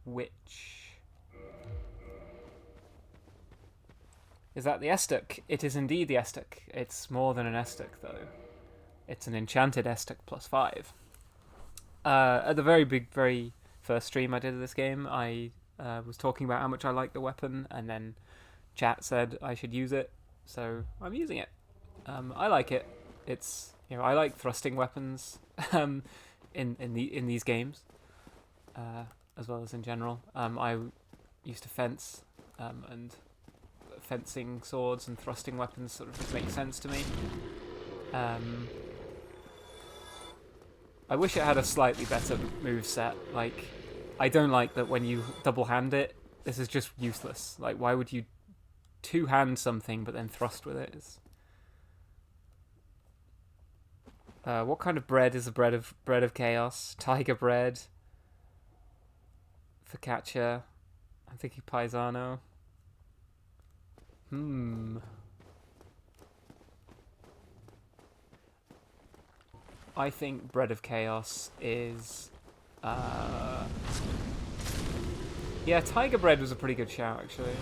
Speaker 1: witch. Is that the Estuk? It is indeed the Estuk. It's more than an Estuk, though. It's an enchanted Estuk +5. At the very first stream I did of this game, I was talking about how much I like the weapon, and then chat said I should use it, so I'm using it. I like it. It's, you know, I like thrusting weapons in these games, as well as in general. I used to fence, and fencing swords and thrusting weapons sort of just make sense to me. I wish it had a slightly better moveset. Like, I don't like that when you double hand it. This is just useless. Like, why would you two-hand something but then thrust with it? What kind of bread is a bread of chaos? Tiger bread. Focaccia. I'm thinking paisano. I think bread of chaos is yeah, tiger bread was a pretty good shout, actually.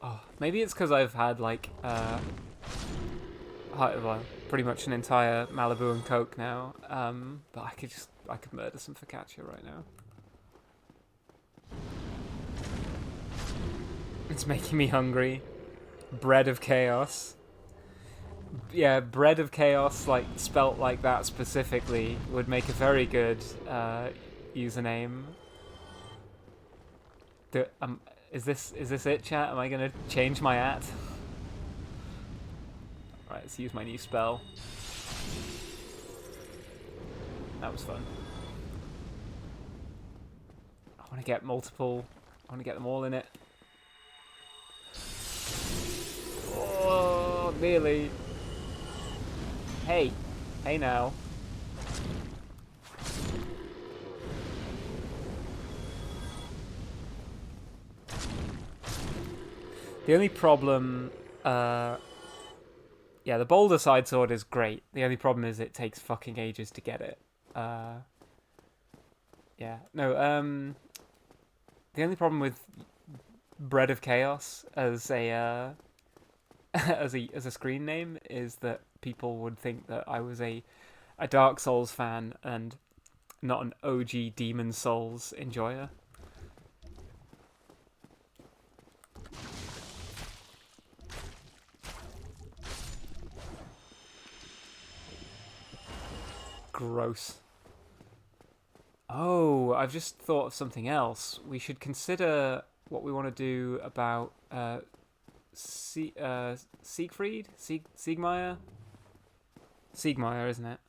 Speaker 1: Oh, maybe it's because I've had like well, pretty much an entire Malibu and Coke now. But I could murder some focaccia right now. It's making me hungry. Bread of chaos. Yeah, bread of chaos, like spelt like that specifically, would make a very good username. Is this it, chat? Am I gonna change my @? Right, let's use my new spell. That was fun. I want to get multiple. I want to get them all in it. Oh, nearly. Hey now. The only problem, yeah, the boulder side sword is great. The only problem is it takes fucking ages to get it. Yeah, no, the only problem with Bread of Chaos as a as a screen name is that people would think that I was a Dark Souls fan and not an OG Demon Souls enjoyer. gross. Oh, I've just thought of something else. We should consider what we want to do about Siegfried? Siegmeyer? Siegmeyer, isn't it?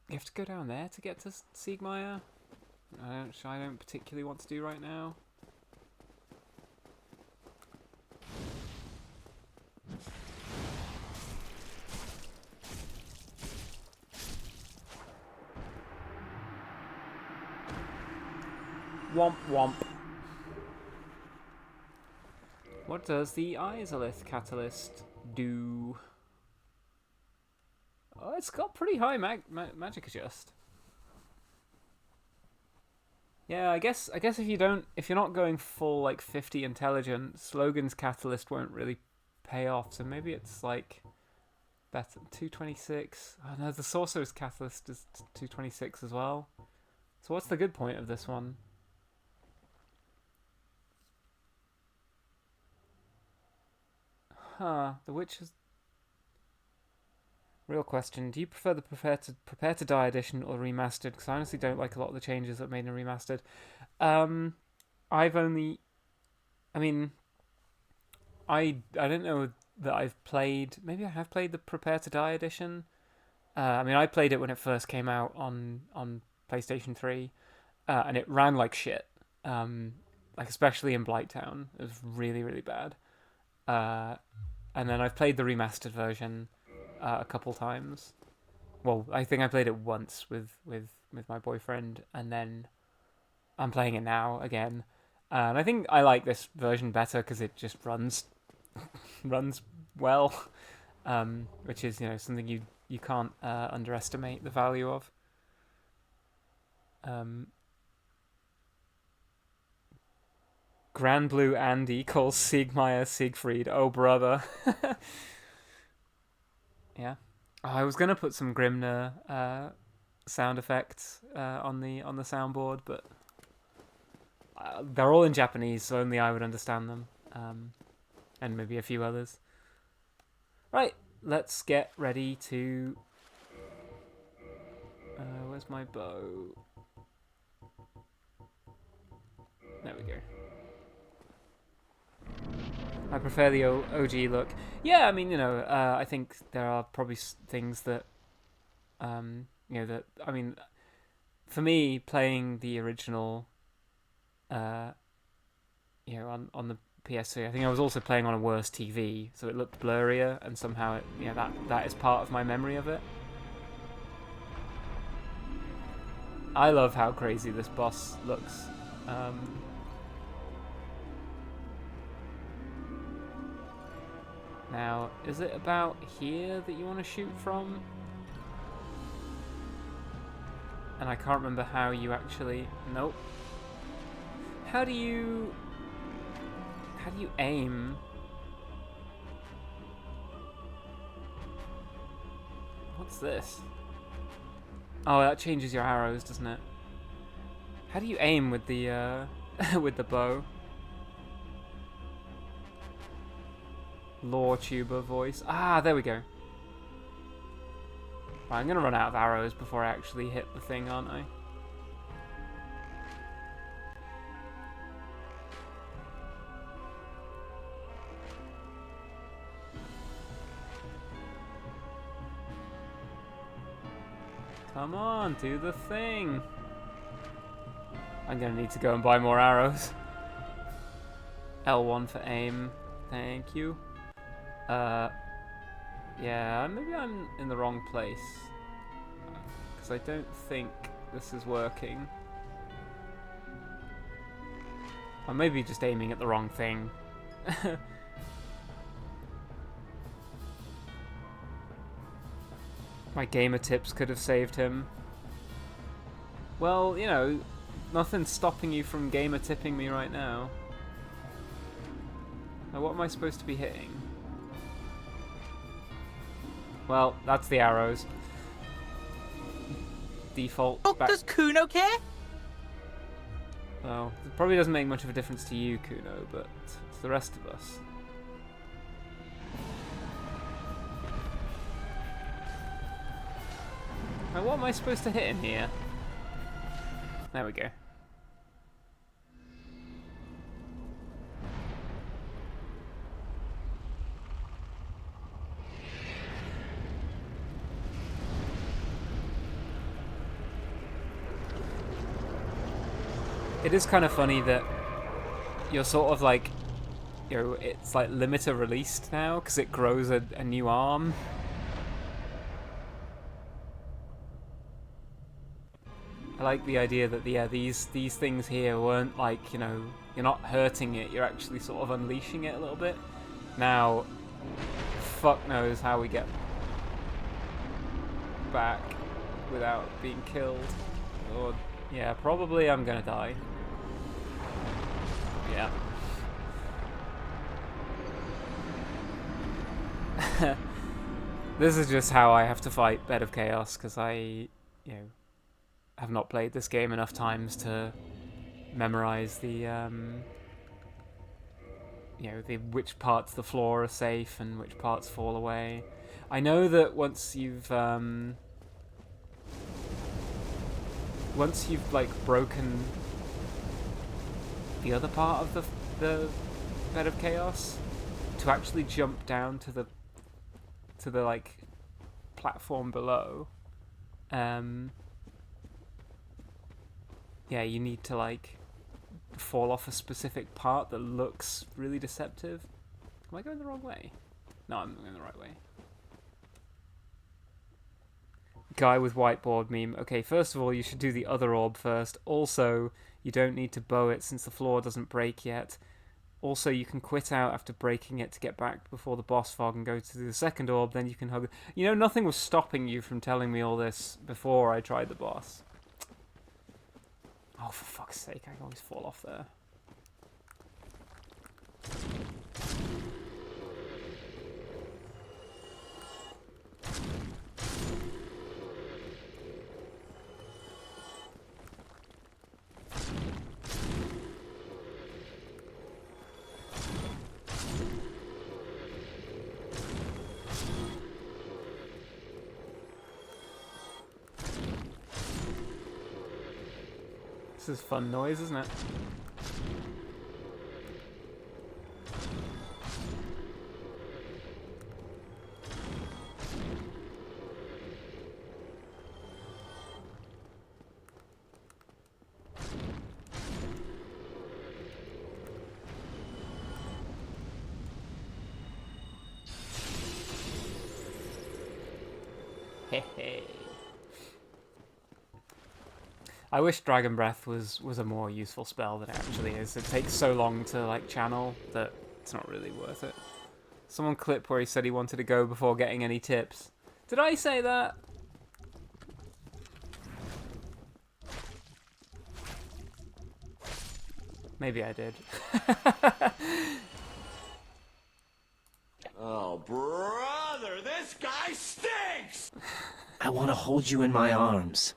Speaker 1: You have to go down there to get to Siegmeyer? I don't particularly want to do right now. Womp womp. What does the Izalith catalyst do? Oh, it's got pretty high magic adjust. Yeah, I guess if you're not going full like 50 intelligence, Logan's catalyst won't really pay off. So maybe it's like better 226. Oh no, the sorcerer's catalyst is 226 as well. So what's the good point of this one? Huh, the witch is... Real question, do you prefer the Prepare to Die edition or remastered? Because I honestly don't like a lot of the changes that made in remastered. I don't know that I've played... Maybe I have played the Prepare to Die edition. I played it when it first came out on PlayStation 3, and it ran like shit. Like especially in Blighttown, it was really, really bad. And then I've played the remastered version a couple times. Well, I think I played it once with my boyfriend, and then I'm playing it now again. And I think I like this version better because it just runs well, which is something you can't underestimate the value of. Grand Blue Andy calls Siegmeyer Siegfried. Oh, brother. Yeah. Oh, I was gonna put some Grimner sound effects on the soundboard, but they're all in Japanese, so only I would understand them, and maybe a few others. Right, let's get ready to. Where's my bow? There we go. I prefer the OG look. Yeah, I think there are probably things that, for me, playing the original, on the PS3, I think I was also playing on a worse TV, so it looked blurrier, and somehow that is part of my memory of it. I love how crazy this boss looks. Now, is it about here that you want to shoot from? And I can't remember how you actually... Nope. How do you aim? What's this? Oh, that changes your arrows, doesn't it? How do you aim with the with the bow? Lore tuber voice. Ah, there we go. Right, I'm gonna run out of arrows before I actually hit the thing, aren't I? Come on, do the thing. I'm gonna need to go and buy more arrows. L1 for aim. Thank you. Yeah, maybe I'm in the wrong place. Because I don't think this is working. I may be just aiming at the wrong thing. My gamer tips could have saved him. Well, nothing's stopping you from gamer tipping me right now. Now, what am I supposed to be hitting? Well, that's the arrows. Default.
Speaker 5: Oh, does Kuno care?
Speaker 1: Well, it probably doesn't make much of a difference to you, Kuno, but the rest of us. Now, what am I supposed to hit in here? There we go. It is kind of funny that you're sort of like, you know, it's like limiter released now because it grows a new arm. I like the idea that these things here weren't like, you know, you're not hurting it, you're actually sort of unleashing it a little bit. Now, fuck knows how we get back without being killed. Or, yeah, probably I'm gonna die. Yeah. This is just how I have to fight Bed of Chaos, because I, you know, have not played this game enough times to memorize the, you know, which parts of the floor are safe and which parts fall away. I know that once you've like broken the other part of the Bed of Chaos, to actually jump down to the like platform below, yeah, you need to like fall off a specific part that looks really deceptive. Am I going the wrong way? No, I'm going the right way. Guy with whiteboard meme. Okay, first of all, you should do the other orb first. Also, you don't need to bow it since the floor doesn't break yet. Also, you can quit out after breaking it to get back before the boss fog and go to the second orb, then you can hug... You know, nothing was stopping you from telling me all this before I tried the boss. Oh, for fuck's sake, I always fall off there. This is fun noise, isn't it? Hehe. I wish Dragon Breath was a more useful spell than it actually is. It takes so long to like channel that it's not really worth it. Someone clip where he said he wanted to go before getting any tips. Did I say that? Maybe I did.
Speaker 6: Oh, brother, this guy stinks!
Speaker 8: I want to hold you in my arms.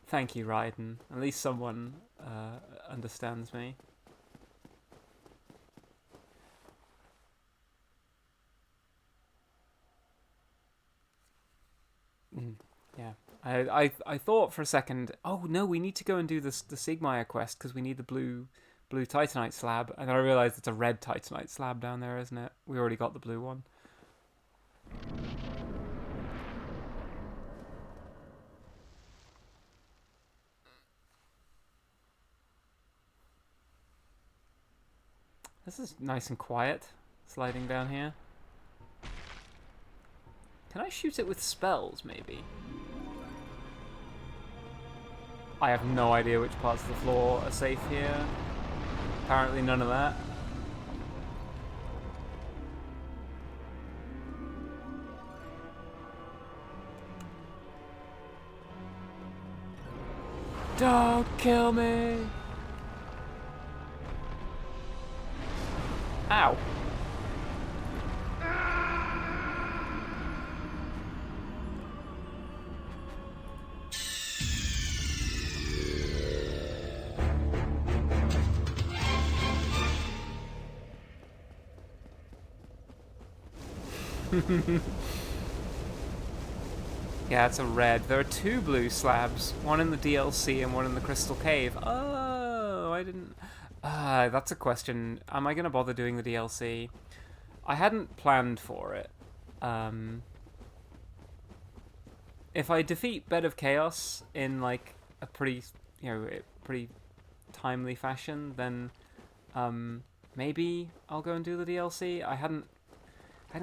Speaker 1: Thank you, Raiden. At least someone understands me. Yeah. I thought for a second, oh no, we need to go and do the Sigmire quest because we need the blue Titanite slab, and then I realised it's a red Titanite slab down there, isn't it? We already got the blue one. This is nice and quiet, sliding down here. Can I shoot it with spells, maybe? I have no idea which parts of the floor are safe here. Apparently none of that. Don't kill me! Ow. Yeah, it's a red. There are 2 blue slabs, one in the DLC and one in the Crystal Cave. Oh, I didn't... that's a question. Am I going to bother doing the DLC? I hadn't planned for it. If I defeat Bed of Chaos in, like, a pretty, pretty timely fashion, then, maybe I'll go and do the DLC. I hadn't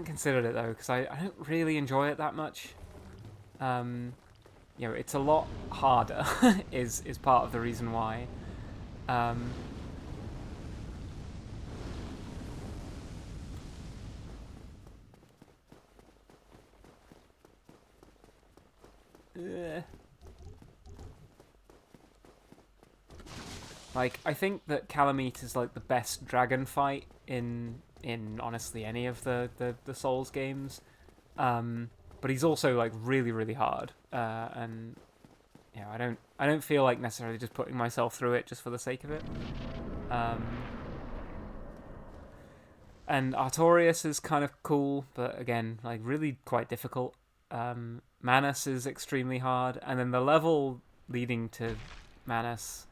Speaker 1: considered it, though, because I don't really enjoy it that much. It's a lot harder, is part of the reason why. Like, I think that Calamite is like the best dragon fight in honestly any of the Souls games. But he's also like really, really hard. And I don't feel like necessarily just putting myself through it just for the sake of it. And Artorias is kind of cool, but again, like really quite difficult. Manus is extremely hard, and then the level leading to Manus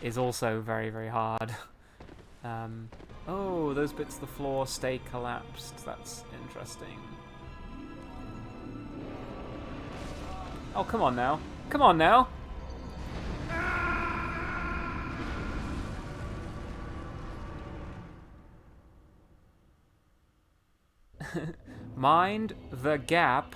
Speaker 1: is also very, very hard. Oh, those bits of the floor stay collapsed. That's interesting. Oh, come on now. Come on now! Mind the gap.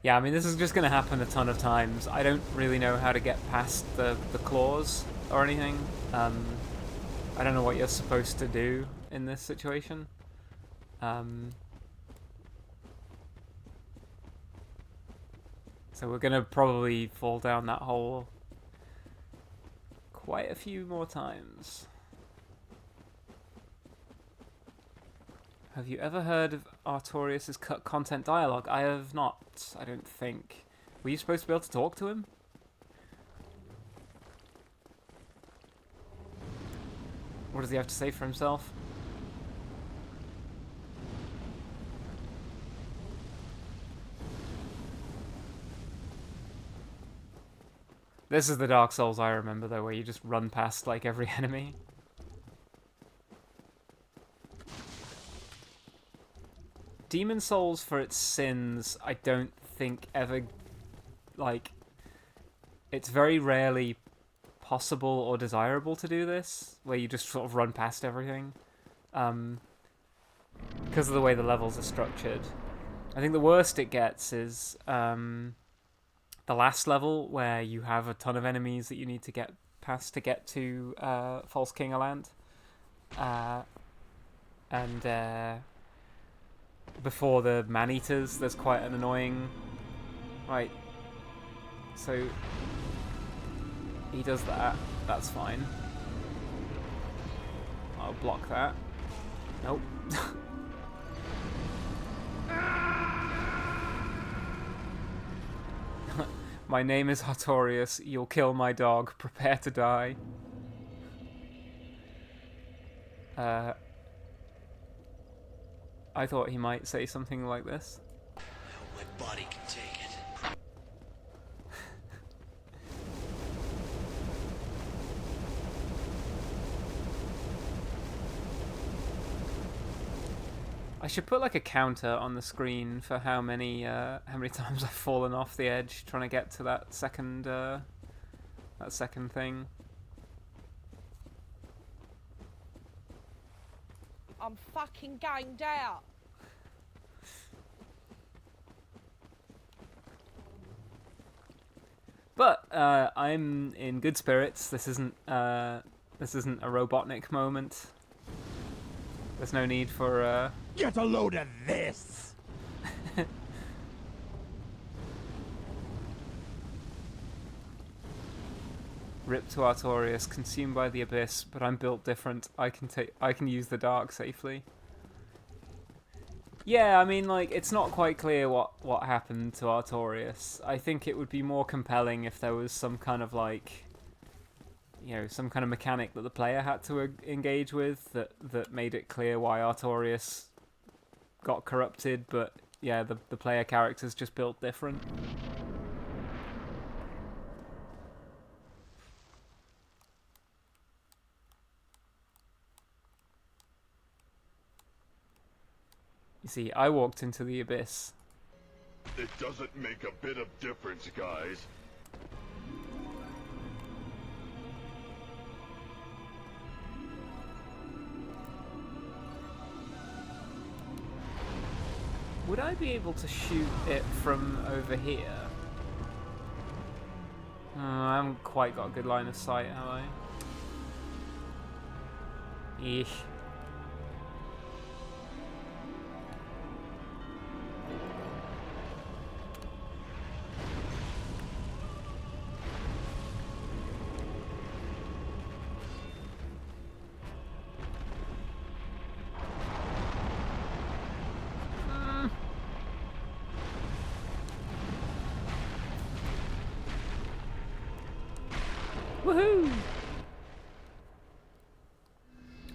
Speaker 1: Yeah, I mean, this is just going to happen a ton of times. I don't really know how to get past the claws or anything. I don't know what you're supposed to do in this situation. So we're going to probably fall down that hole quite a few more times. Have you ever heard of Artorias' cut content dialogue? I have not, I don't think. Were you supposed to be able to talk to him? What does he have to say for himself? This is the Dark Souls I remember, though, where you just run past, like, every enemy. Demon Souls, for its sins, I don't think ever, like, it's very rarely possible or desirable to do this, where you just sort of run past everything, because of the way the levels are structured. I think the worst it gets is the last level, where you have a ton of enemies that you need to get past to get to False King Land, and before the man-eaters, there's quite an annoying... Right. So... he does that. That's fine. I'll block that. Nope. My name is Artorias. You'll kill my dog. Prepare to die. I thought he might say something like this.
Speaker 6: I hope my body can take it.
Speaker 1: I should put like a counter on the screen for how many times I've fallen off the edge trying to get to that second thing.
Speaker 5: I'm fucking ganged out.
Speaker 1: But I'm in good spirits. This isn't a Robotnik moment. There's no need for
Speaker 6: Get a load of this!
Speaker 1: Rip to Artorias, consumed by the abyss, but I'm built different. I can use the dark safely. Yeah, I mean, like, it's not quite clear what happened to Artorias. I think it would be more compelling if there was some kind of, like, some kind of mechanic that the player had to engage with that made it clear why Artorias got corrupted, but yeah, the player character's just built different. You see, I walked into the abyss.
Speaker 6: It doesn't make a bit of difference, guys.
Speaker 1: Would I be able to shoot it from over here? I haven't quite got a good line of sight, have I? Eesh. Woohoo!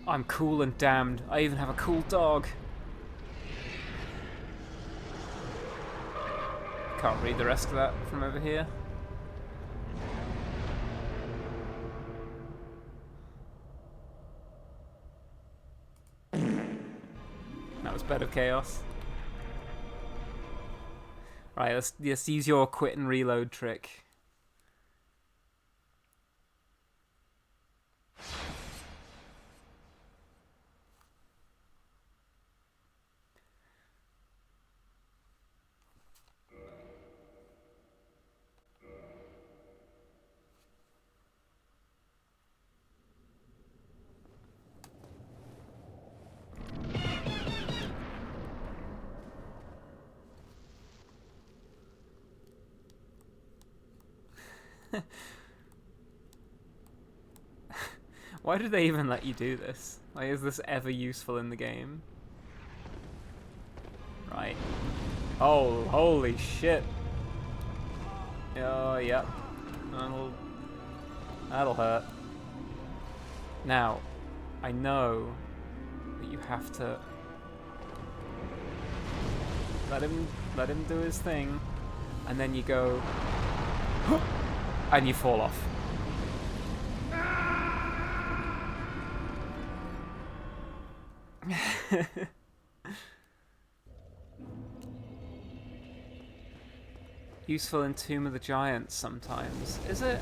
Speaker 1: I'm cool and damned. I even have a cool dog. Can't read the rest of that from over here. That was Bed of Chaos. Right, let's use your quit and reload trick. Why did they even let you do this? Like, is this ever useful in the game? Right. Oh, holy shit. Oh, yep. That'll hurt. Now, I know that you have to let him do his thing, and then you go, and you fall off. Useful in Tomb of the Giants sometimes, is it?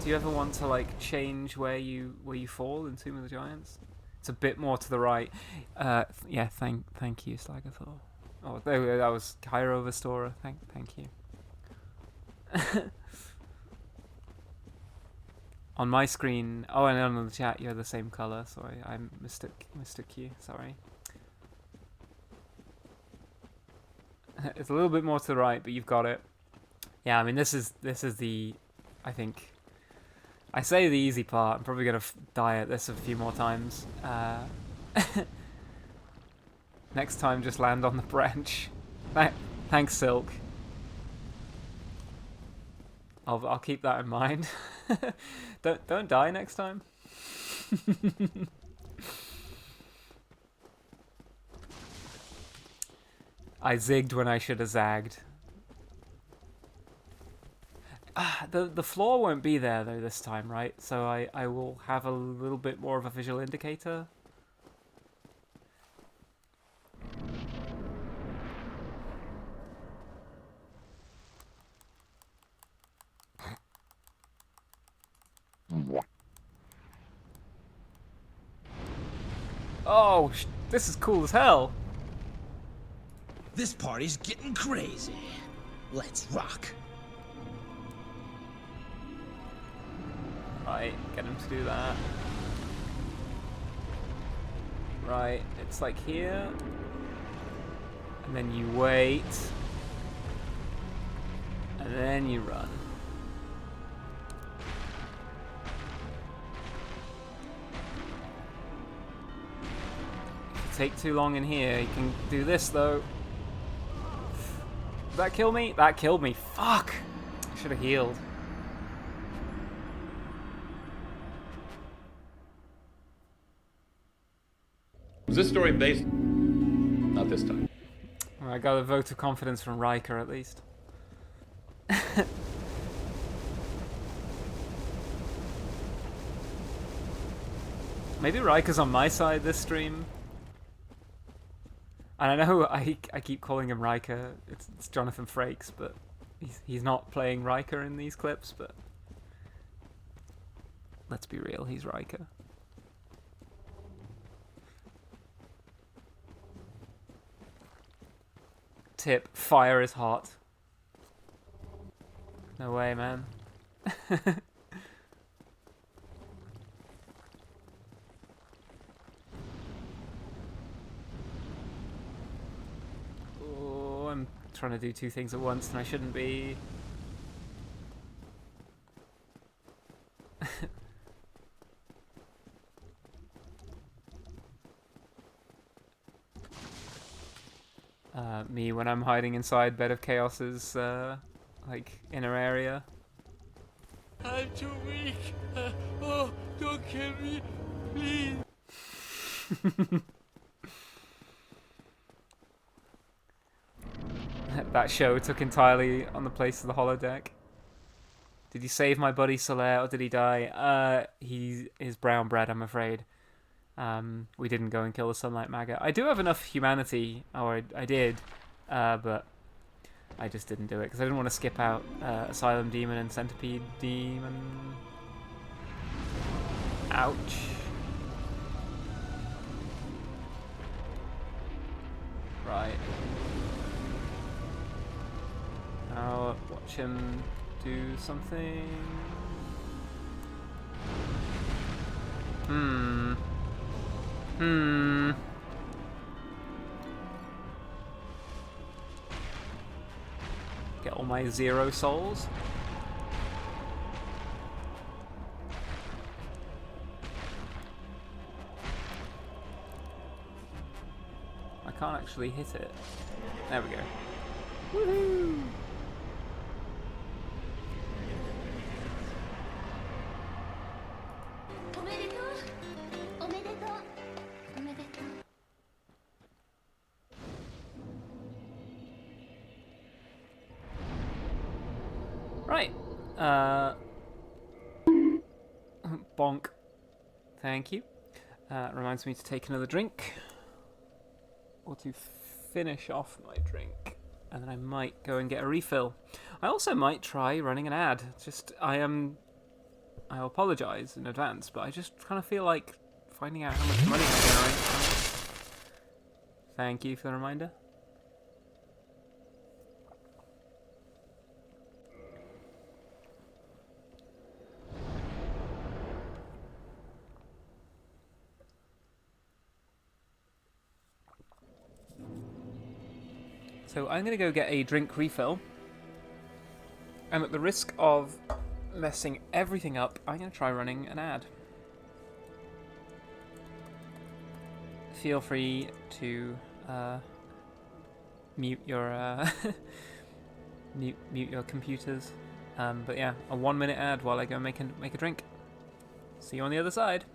Speaker 1: Do you ever want to like change where you fall in Tomb of the Giants? It's a bit more to the right. Yeah, thank you, Slagathor. Oh, that was Cairo Restorer. Thank you. On my screen, oh, and on the chat, you're the same color. Sorry, I mistook you. Sorry. It's a little bit more to the right, but you've got it. Yeah, I mean, this is the, I think, I say the easy part. I'm probably gonna die at this a few more times. Next time, just land on the branch. Thanks, Silk. I'll keep that in mind. Don't die next time. I zigged when I should have zagged. The floor won't be there though this time, right? So I will have a little bit more of a visual indicator. Oh, this is cool as hell.
Speaker 8: This party's getting crazy. Let's rock.
Speaker 1: Right, get him to do that. Right, it's like here. And then you wait. And then you run. If you take too long in here, you can do this though. Did that kill me? That killed me. Fuck! I should have healed.
Speaker 9: Was this story based? Not this time.
Speaker 1: Well, I got a vote of confidence from Riker at least. Maybe Riker's on my side this stream. And I know I keep calling him Riker. It's Jonathan Frakes, but he's not playing Riker in these clips. But let's be real, he's Riker. Tip: fire is hot. No way, man. Oh, I'm trying to do two things at once and I shouldn't be. Me when I'm hiding inside Bed of Chaos's like inner area.
Speaker 6: I'm too weak. Oh, don't kill me, please.
Speaker 1: That show took entirely on the place of the holodeck. Did you save my buddy Solaire or did he die? He is brown bread, I'm afraid. We didn't go and kill the Sunlight Maggot. I do have enough humanity, or I did, but I just didn't do it because I didn't want to skip out Asylum Demon and Centipede Demon. Ouch. Right. Now watch him do something. Get all my 0 souls. I can't actually hit it. There we go. Woohoo! Right. Bonk. Thank you. Reminds me to take another drink. Or to finish off my drink. And then I might go and get a refill. I also might try running an ad. I apologise in advance, but I just kind of feel like finding out how much money I generate. Thank you for the reminder. So I'm going to go get a drink refill. And at the risk of messing everything up, I'm going to try running an ad. Feel free to mute your mute your computers. But yeah, a 1-minute ad while I go make a drink. See you on the other side.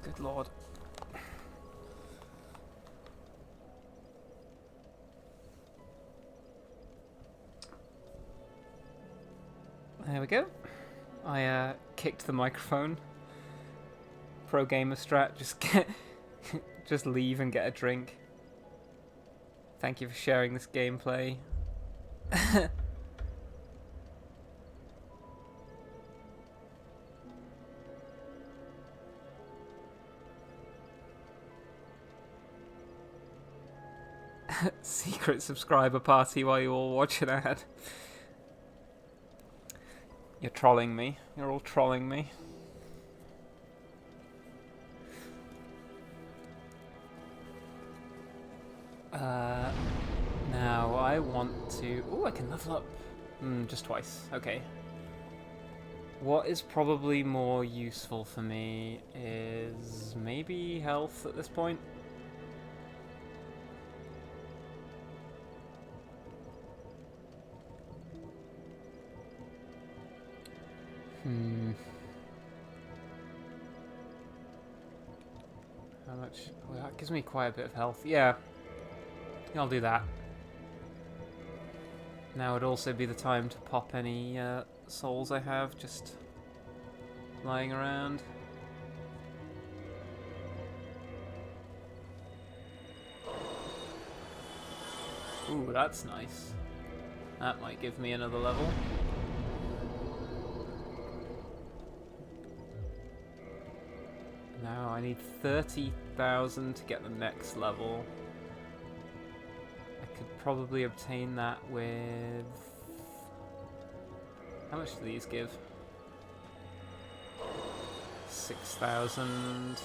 Speaker 1: Good lord. we go. I kicked the microphone. Pro gamer strat, just leave and get a drink. Thank you for sharing this gameplay. Secret subscriber party while you all watch an ad. You're trolling me. You're all trolling me. Now I want to... Oh, I can level up. Just twice. Okay. What is probably more useful for me is maybe health at this point. How much? Well, that gives me quite a bit of health. Yeah. I'll do that. Now would also be the time to pop any souls I have just lying around. Ooh, that's nice. That might give me another level. Now I need 30,000 to get the next level. I could probably obtain that with... How much do these give? 6,000.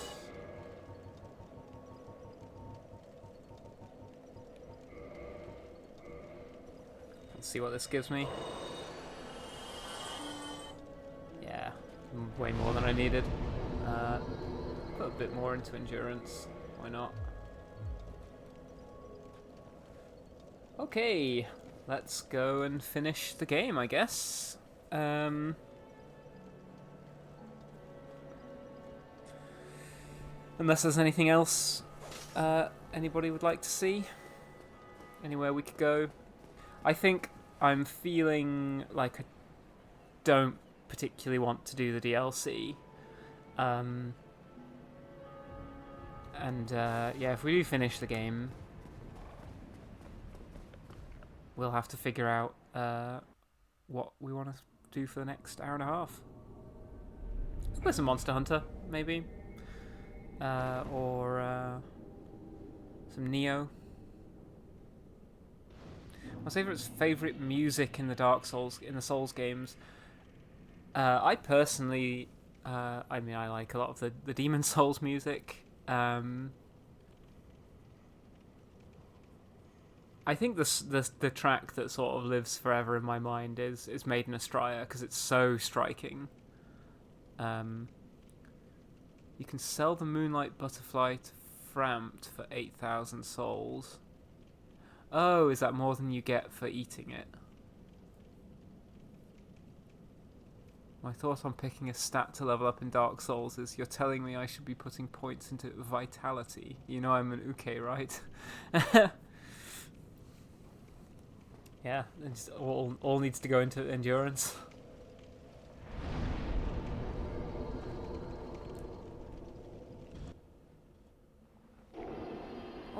Speaker 1: Let's see what this gives me. Yeah, way more than I needed. Put a bit more into endurance. Why not? Okay, let's go and finish the game, I guess. Unless there's anything else anybody would like to see. Anywhere we could go. I think I'm feeling like I don't particularly want to do the DLC. Yeah, if we do finish the game, we'll have to figure out what we want to do for the next hour and a half. Let's play some Monster Hunter, maybe. Or some Neo. My favourite music in the Souls games. I personally, I mean, I like a lot of the Demon Souls music. I think the track that sort of lives forever in my mind is Maiden Astraea, because it's so striking. You can sell the Moonlight Butterfly to Frampt for 8,000 souls. Oh, is that more than you get for eating it? My thought on picking a stat to level up in Dark Souls is you're telling me I should be putting points into Vitality. You know I'm an Uke, right? Yeah, it's all needs to go into Endurance.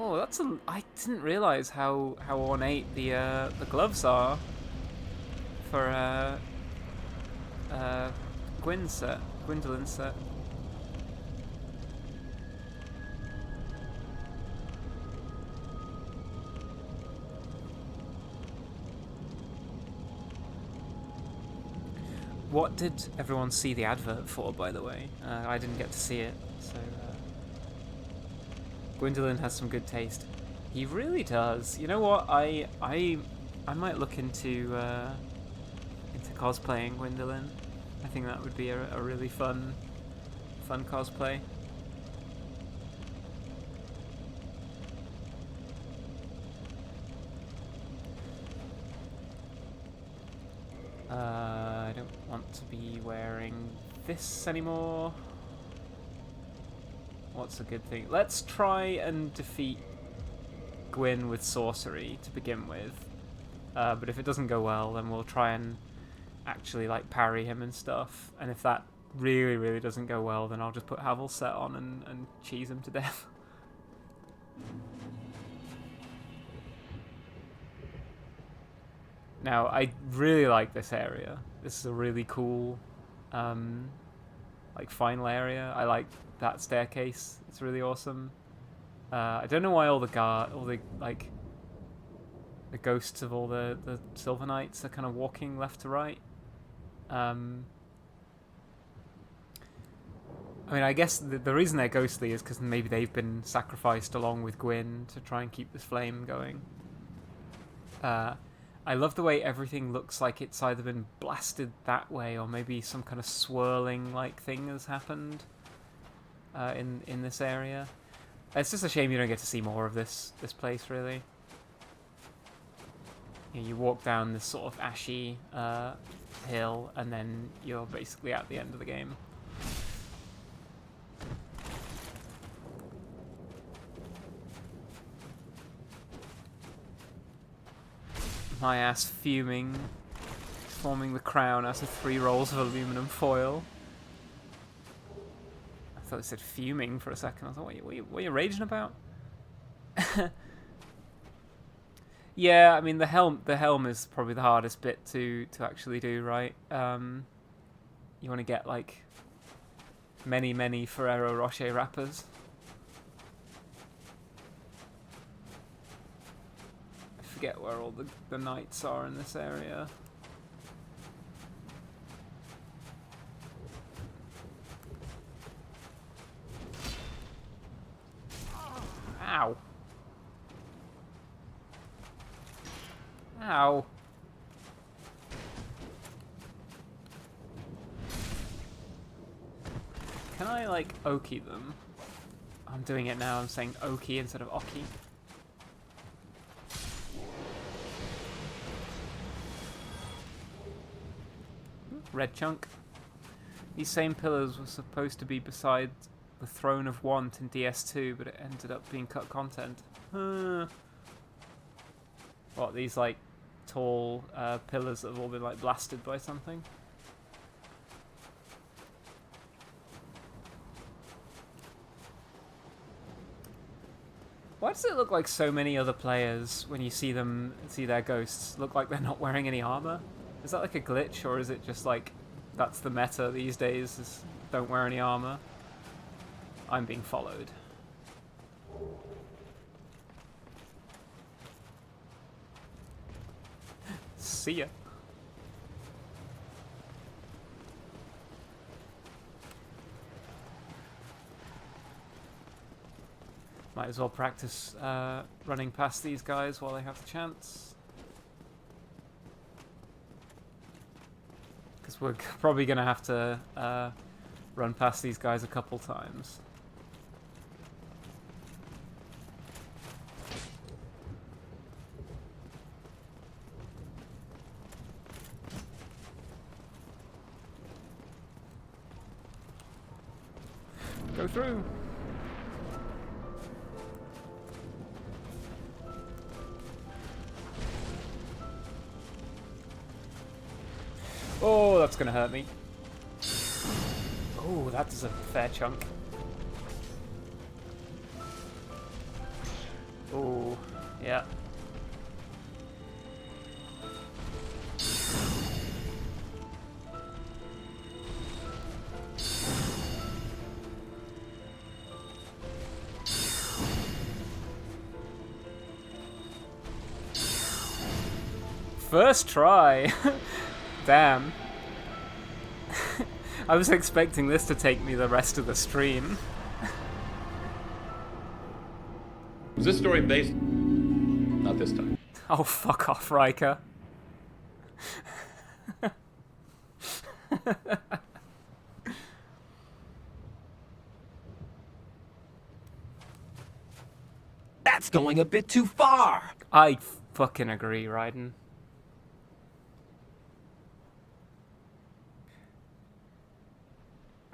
Speaker 1: Oh, that's a... I didn't realise how ornate the gloves are for Gwendolyn's set. What did everyone see the advert for, by the way? I didn't get to see it, so... Gwendolyn has some good taste. He really does. You know what? I might look into cosplaying Gwendolyn. I think that would be a really fun cosplay. I don't want to be wearing this anymore. What's a good thing? Let's try and defeat Gwyn with sorcery to begin with. But if it doesn't go well, then we'll try and actually like parry him and stuff. And if that really, really doesn't go well, then I'll just put Havel's set on and cheese him to death. Now, I really like this area. This is a really cool, like, final area. I like that staircase. It's really awesome. I don't know why all the ghosts of all the Silver Knights are kind of walking left to right. I mean, I guess the reason they're ghostly is because maybe they've been sacrificed along with Gwyn to try and keep this flame going. I love the way everything looks like it's either been blasted that way or maybe some kind of swirling like thing has happened in this area. It's just a shame you don't get to see more of this place, really. You walk down this sort of ashy hill and then you're basically at the end of the game. My ass fuming, forming the crown out of 3 rolls of aluminum foil. I thought it said fuming for a second. I thought, what are you raging about? Yeah, I mean the helm is probably the hardest bit to actually do, right? You want to get like many Ferrero Rocher wrappers. Forget where all the knights are in this area. Ow. Ow. Can I, like, oki them? I'm doing it now, I'm saying oki instead of oki. Red chunk. These same pillars were supposed to be beside the Throne of Want in DS2, but it ended up being cut content. What, these like tall pillars that have all been like blasted by something? Why does it look like so many other players, when you see their ghosts, look like they're not wearing any armor? Is that like a glitch, or is it just like that's the meta these days, is don't wear any armor? I'm being followed. See ya. Might as well practice running past these guys while they have the chance. Because we're probably going to have to run past these guys a couple times. Go through! Oh, that's gonna hurt me. Oh, that is a fair chunk. Oh, yeah. First try! Damn. I was expecting this to take me the rest of the stream.
Speaker 9: Was this story based? Not this time.
Speaker 1: Oh, fuck off, Riker.
Speaker 8: That's going a bit too far!
Speaker 1: I fucking agree, Raiden.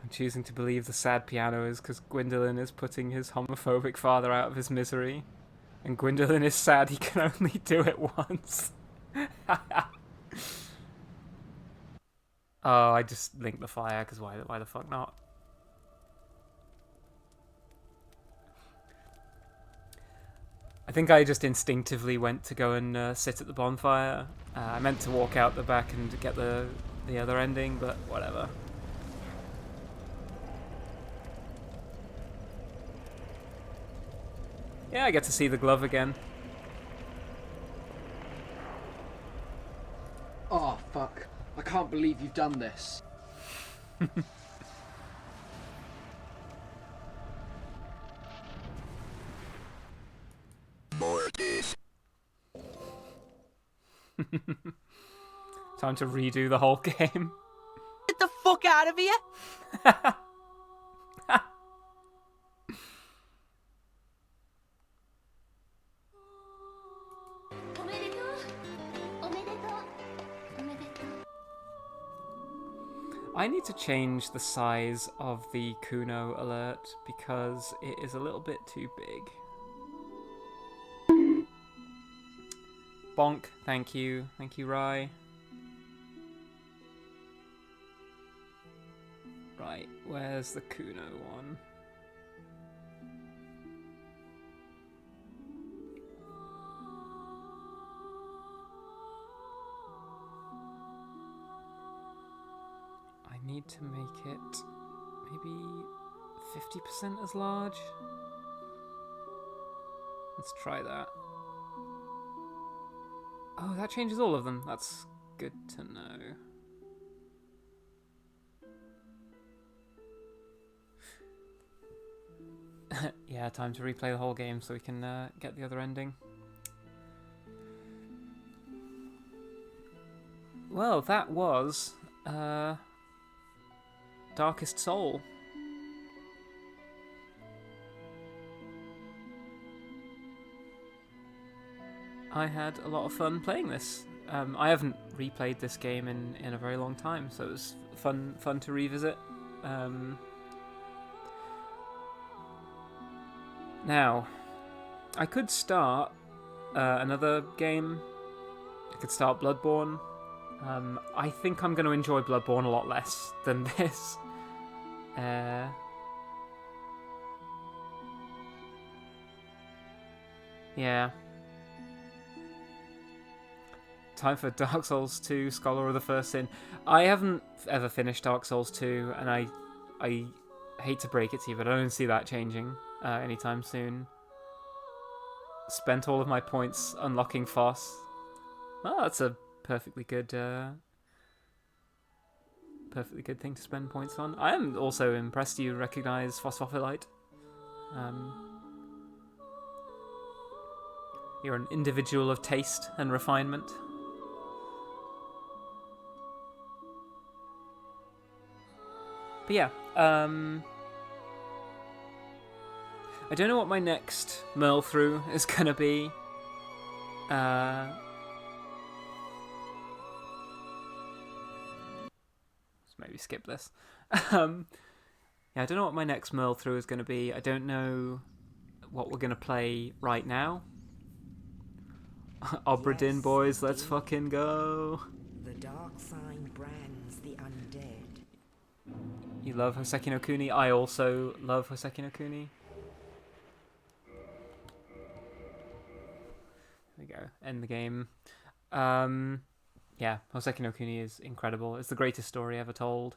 Speaker 1: I'm choosing to believe the sad piano is because Gwendolyn is putting his homophobic father out of his misery. And Gwendolyn is sad he can only do it once. Oh, I just linked the fire, because why the fuck not? I think I just instinctively went to go and sit at the bonfire. I meant to walk out the back and get the other ending, but whatever. Yeah, I get to see the glove again.
Speaker 2: Oh, fuck. I can't believe you've done this.
Speaker 1: Time to redo the whole game.
Speaker 5: Get the fuck out of here!
Speaker 1: I need to change the size of the Kuno alert because it is a little bit too big. Bonk, thank you. Thank you, Rye. Right, where's the Kuno one? I need to make it maybe 50% as large. Let's try that. Oh, that changes all of them. That's good to know. Yeah, time to replay the whole game so we can get the other ending. Well, that was Darkest Soul. I had a lot of fun playing this. I haven't replayed this game in a very long time, so it was fun to revisit. Now, I could start another game. I could start Bloodborne. I think I'm going to enjoy Bloodborne a lot less than this. Yeah. Time for Dark Souls 2, Scholar of the First Sin. I haven't ever finished Dark Souls 2, and I hate to break it to you, but I don't see that changing anytime soon. Spent all of my points unlocking Foss. Oh, that's a perfectly good thing to spend points on. I am also impressed you recognise Phosphophylite. You're an individual of taste and refinement. But yeah, I don't know what my next Merle through is gonna be. Let's maybe skip this. Yeah, I don't know what my next Merle through is gonna be. I don't know what we're gonna play right now. Obra Dinn, boys, let's fucking go.
Speaker 10: The dark sign brands the undead.
Speaker 1: You love Hoseki no Kuni. I also love Hoseki no Kuni. There we go. End the game. Yeah, Hoseki no Kuni is incredible. It's the greatest story ever told.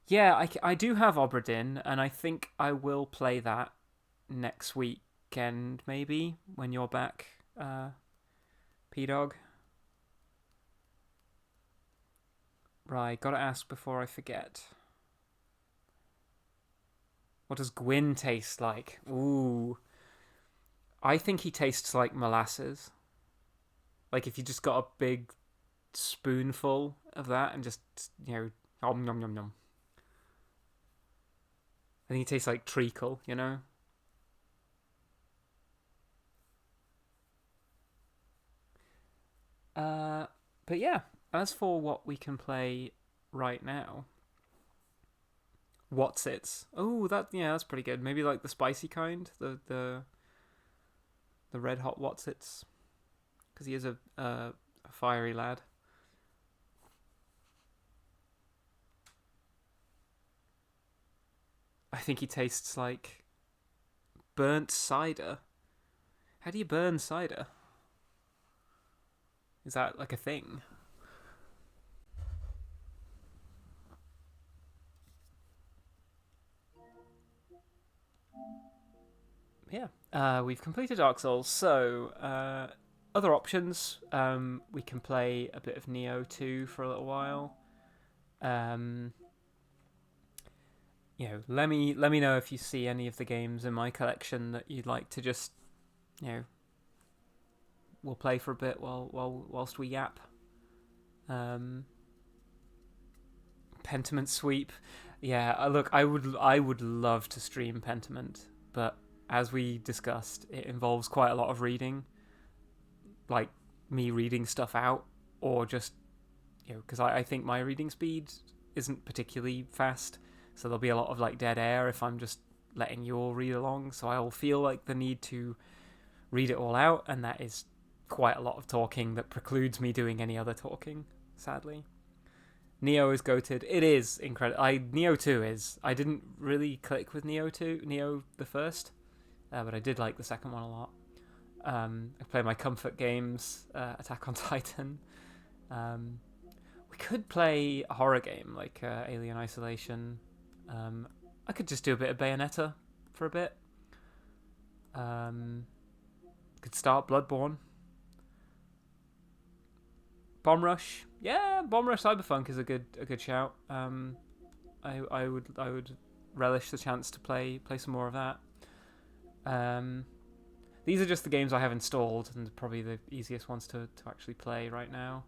Speaker 1: Yeah, I do have Obra Dinn, and I think I will play that next weekend, maybe, when you're back, P-Dog. Right, gotta ask before I forget. What does Gwyn taste like? Ooh. I think he tastes like molasses. Like if you just got a big spoonful of that and just, nom nom nom nom. I think he tastes like treacle, you know? But yeah, as for what we can play right now, What's It's? Oh, that's pretty good. Maybe like the spicy kind, the red hot What's It's, because he is a A fiery lad. I think he tastes like burnt cider. How do you burn cider? Is that like a thing? Yeah, we've completed Dark Souls. So, other options. We can play a bit of Neo 2 for a little while. Let me know if you see any of the games in my collection that you'd like to just, we'll play for a bit whilst we yap. Pentiment Sweep. Yeah, look, I would love to stream Pentiment, but as we discussed, it involves quite a lot of reading, like me reading stuff out, or just, because I think my reading speed isn't particularly fast, so there'll be a lot of like dead air if I'm just letting you all read along, so I'll feel like the need to read it all out, and that is quite a lot of talking that precludes me doing any other talking, sadly. Neo is goated. It is incredible. Neo 2 is. I didn't really click with Neo the first, but I did like the second one a lot. I play my comfort games, Attack on Titan. We could play a horror game like Alien Isolation. I could just do a bit of Bayonetta for a bit. Could start Bloodborne. Bomb Rush, yeah, Bomb Rush Cyberpunk is a good shout. I would relish the chance to play some more of that. These are just the games I have installed, and probably the easiest ones to actually play right now.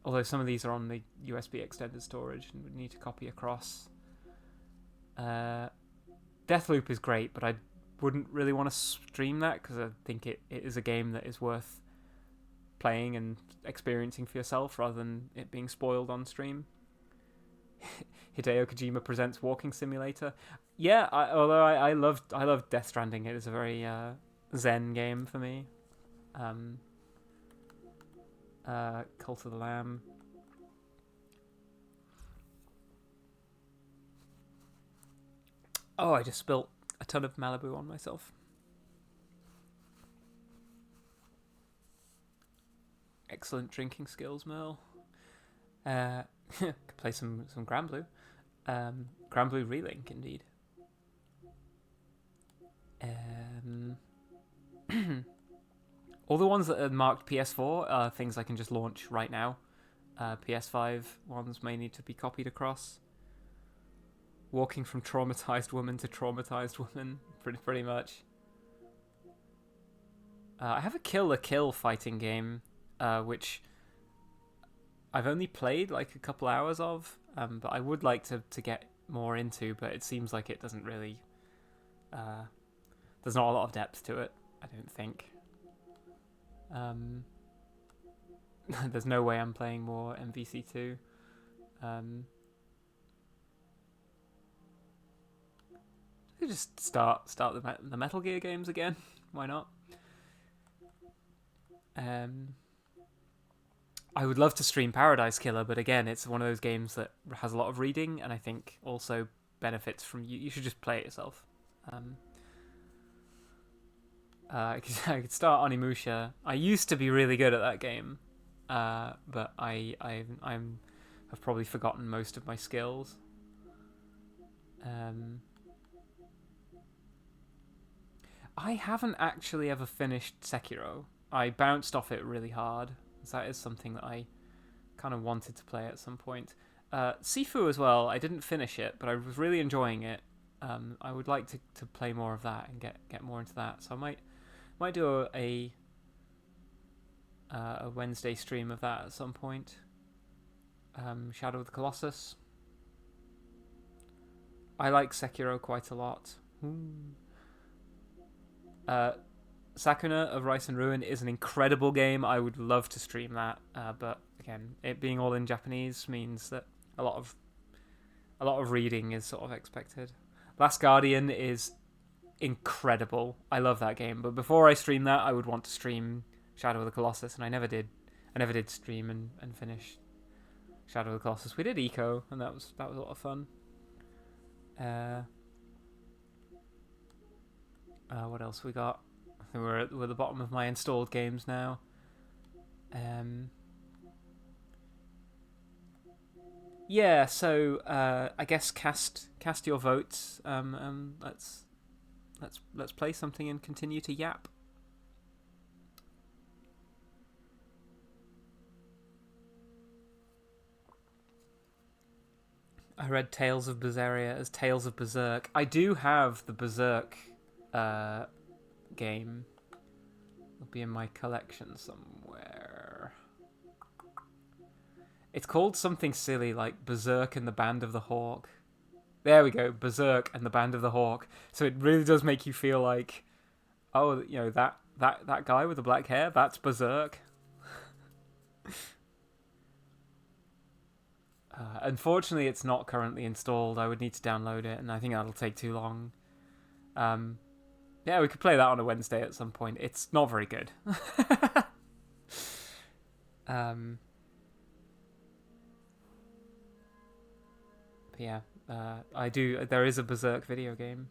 Speaker 1: Although some of these are on the USB extended storage and would need to copy across. Deathloop is great, but I wouldn't really want to stream that because I think it is a game that is worth playing and experiencing for yourself rather than it being spoiled on stream. Hideo Kojima presents Walking Simulator. Yeah, although I love Death Stranding. It is a very zen game for me. Cult of the Lamb. Oh, I just spilt a ton of Malibu on myself. Excellent drinking skills, Merle. Could play some Granblue. Granblue Relink, indeed. All the ones that are marked PS4 are things I can just launch right now. PS5 ones may need to be copied across. Walking from traumatized woman to traumatized woman, pretty much. I have a Kill la Kill fighting game, which I've only played like a couple hours of, but I would like to get more into, but it seems like it doesn't really... there's not a lot of depth to it, I don't think. There's no way I'm playing more MVC2. We could just start the Metal Gear games again. Why not? I would love to stream Paradise Killer, but again, it's one of those games that has a lot of reading, and I think also benefits from you. You should just play it yourself. I could start Onimusha. I used to be really good at that game, but I've probably forgotten most of my skills. I haven't actually ever finished Sekiro. I bounced off it really hard. So that is something that I kind of wanted to play at some point. Sifu as well. I didn't finish it, but I was really enjoying it. I would like to play more of that and get more into that. So I might do a Wednesday stream of that at some point. Shadow of the Colossus. I like Sekiro quite a lot. Sakuna of Rice and Ruin is an incredible game. I would love to stream that, but again, it being all in Japanese means that a lot of reading is sort of expected. Last Guardian is incredible. I love that game, but before I stream that, I would want to stream Shadow of the Colossus, and I never did stream and finish Shadow of the Colossus. We did Eco, and that was a lot of fun. What else we got? I think we're at the bottom of my installed games now. Yeah, so I guess cast your votes. Let's play something and continue to yap. I read Tales of Berseria as Tales of Berserk. I do have the Berserk game. It'll be in my collection somewhere. It's called something silly like Berserk and the Band of the Hawk. There we go, Berserk and the Band of the Hawk. So it really does make you feel like, oh, you know, that guy with the black hair, that's Berserk. Unfortunately, it's not currently installed. I would need to download it, and I think that'll take too long. Yeah, we could play that on a Wednesday at some point. It's not very good. But yeah, I do. There is a Berserk video game.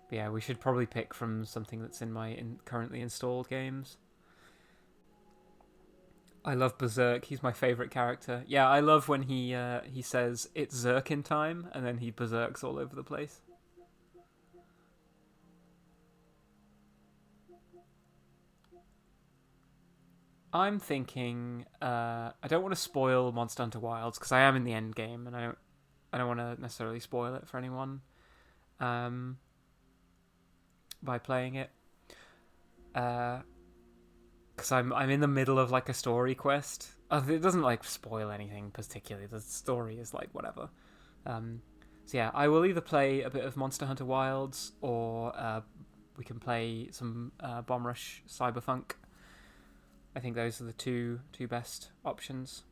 Speaker 1: But yeah, we should probably pick from something that's in my currently installed games. I love Berserk. He's my favorite character. Yeah, I love when he says it's Zerkin time and then he berserks all over the place. I'm thinking I don't want to spoil Monster Hunter Wilds because I am in the end game and I don't want to necessarily spoil it for anyone by playing it. Because I'm in the middle of like a story quest. It doesn't like spoil anything particularly. The story is like whatever. So yeah, I will either play a bit of Monster Hunter Wilds or we can play some Bomb Rush Cyberpunk. I think those are the two best options.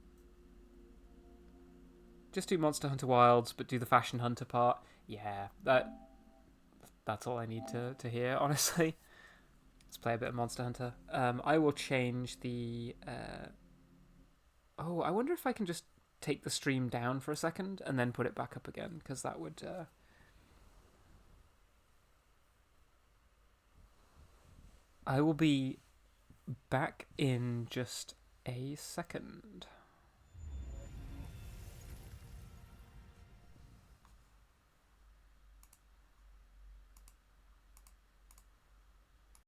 Speaker 1: Just do Monster Hunter Wilds, but do the Fashion Hunter part. Yeah, that's all I need to hear, honestly. Let's play a bit of Monster Hunter. I will change the... Oh, I wonder if I can just take the stream down for a second and then put it back up again, because that would... I will be back in just a second.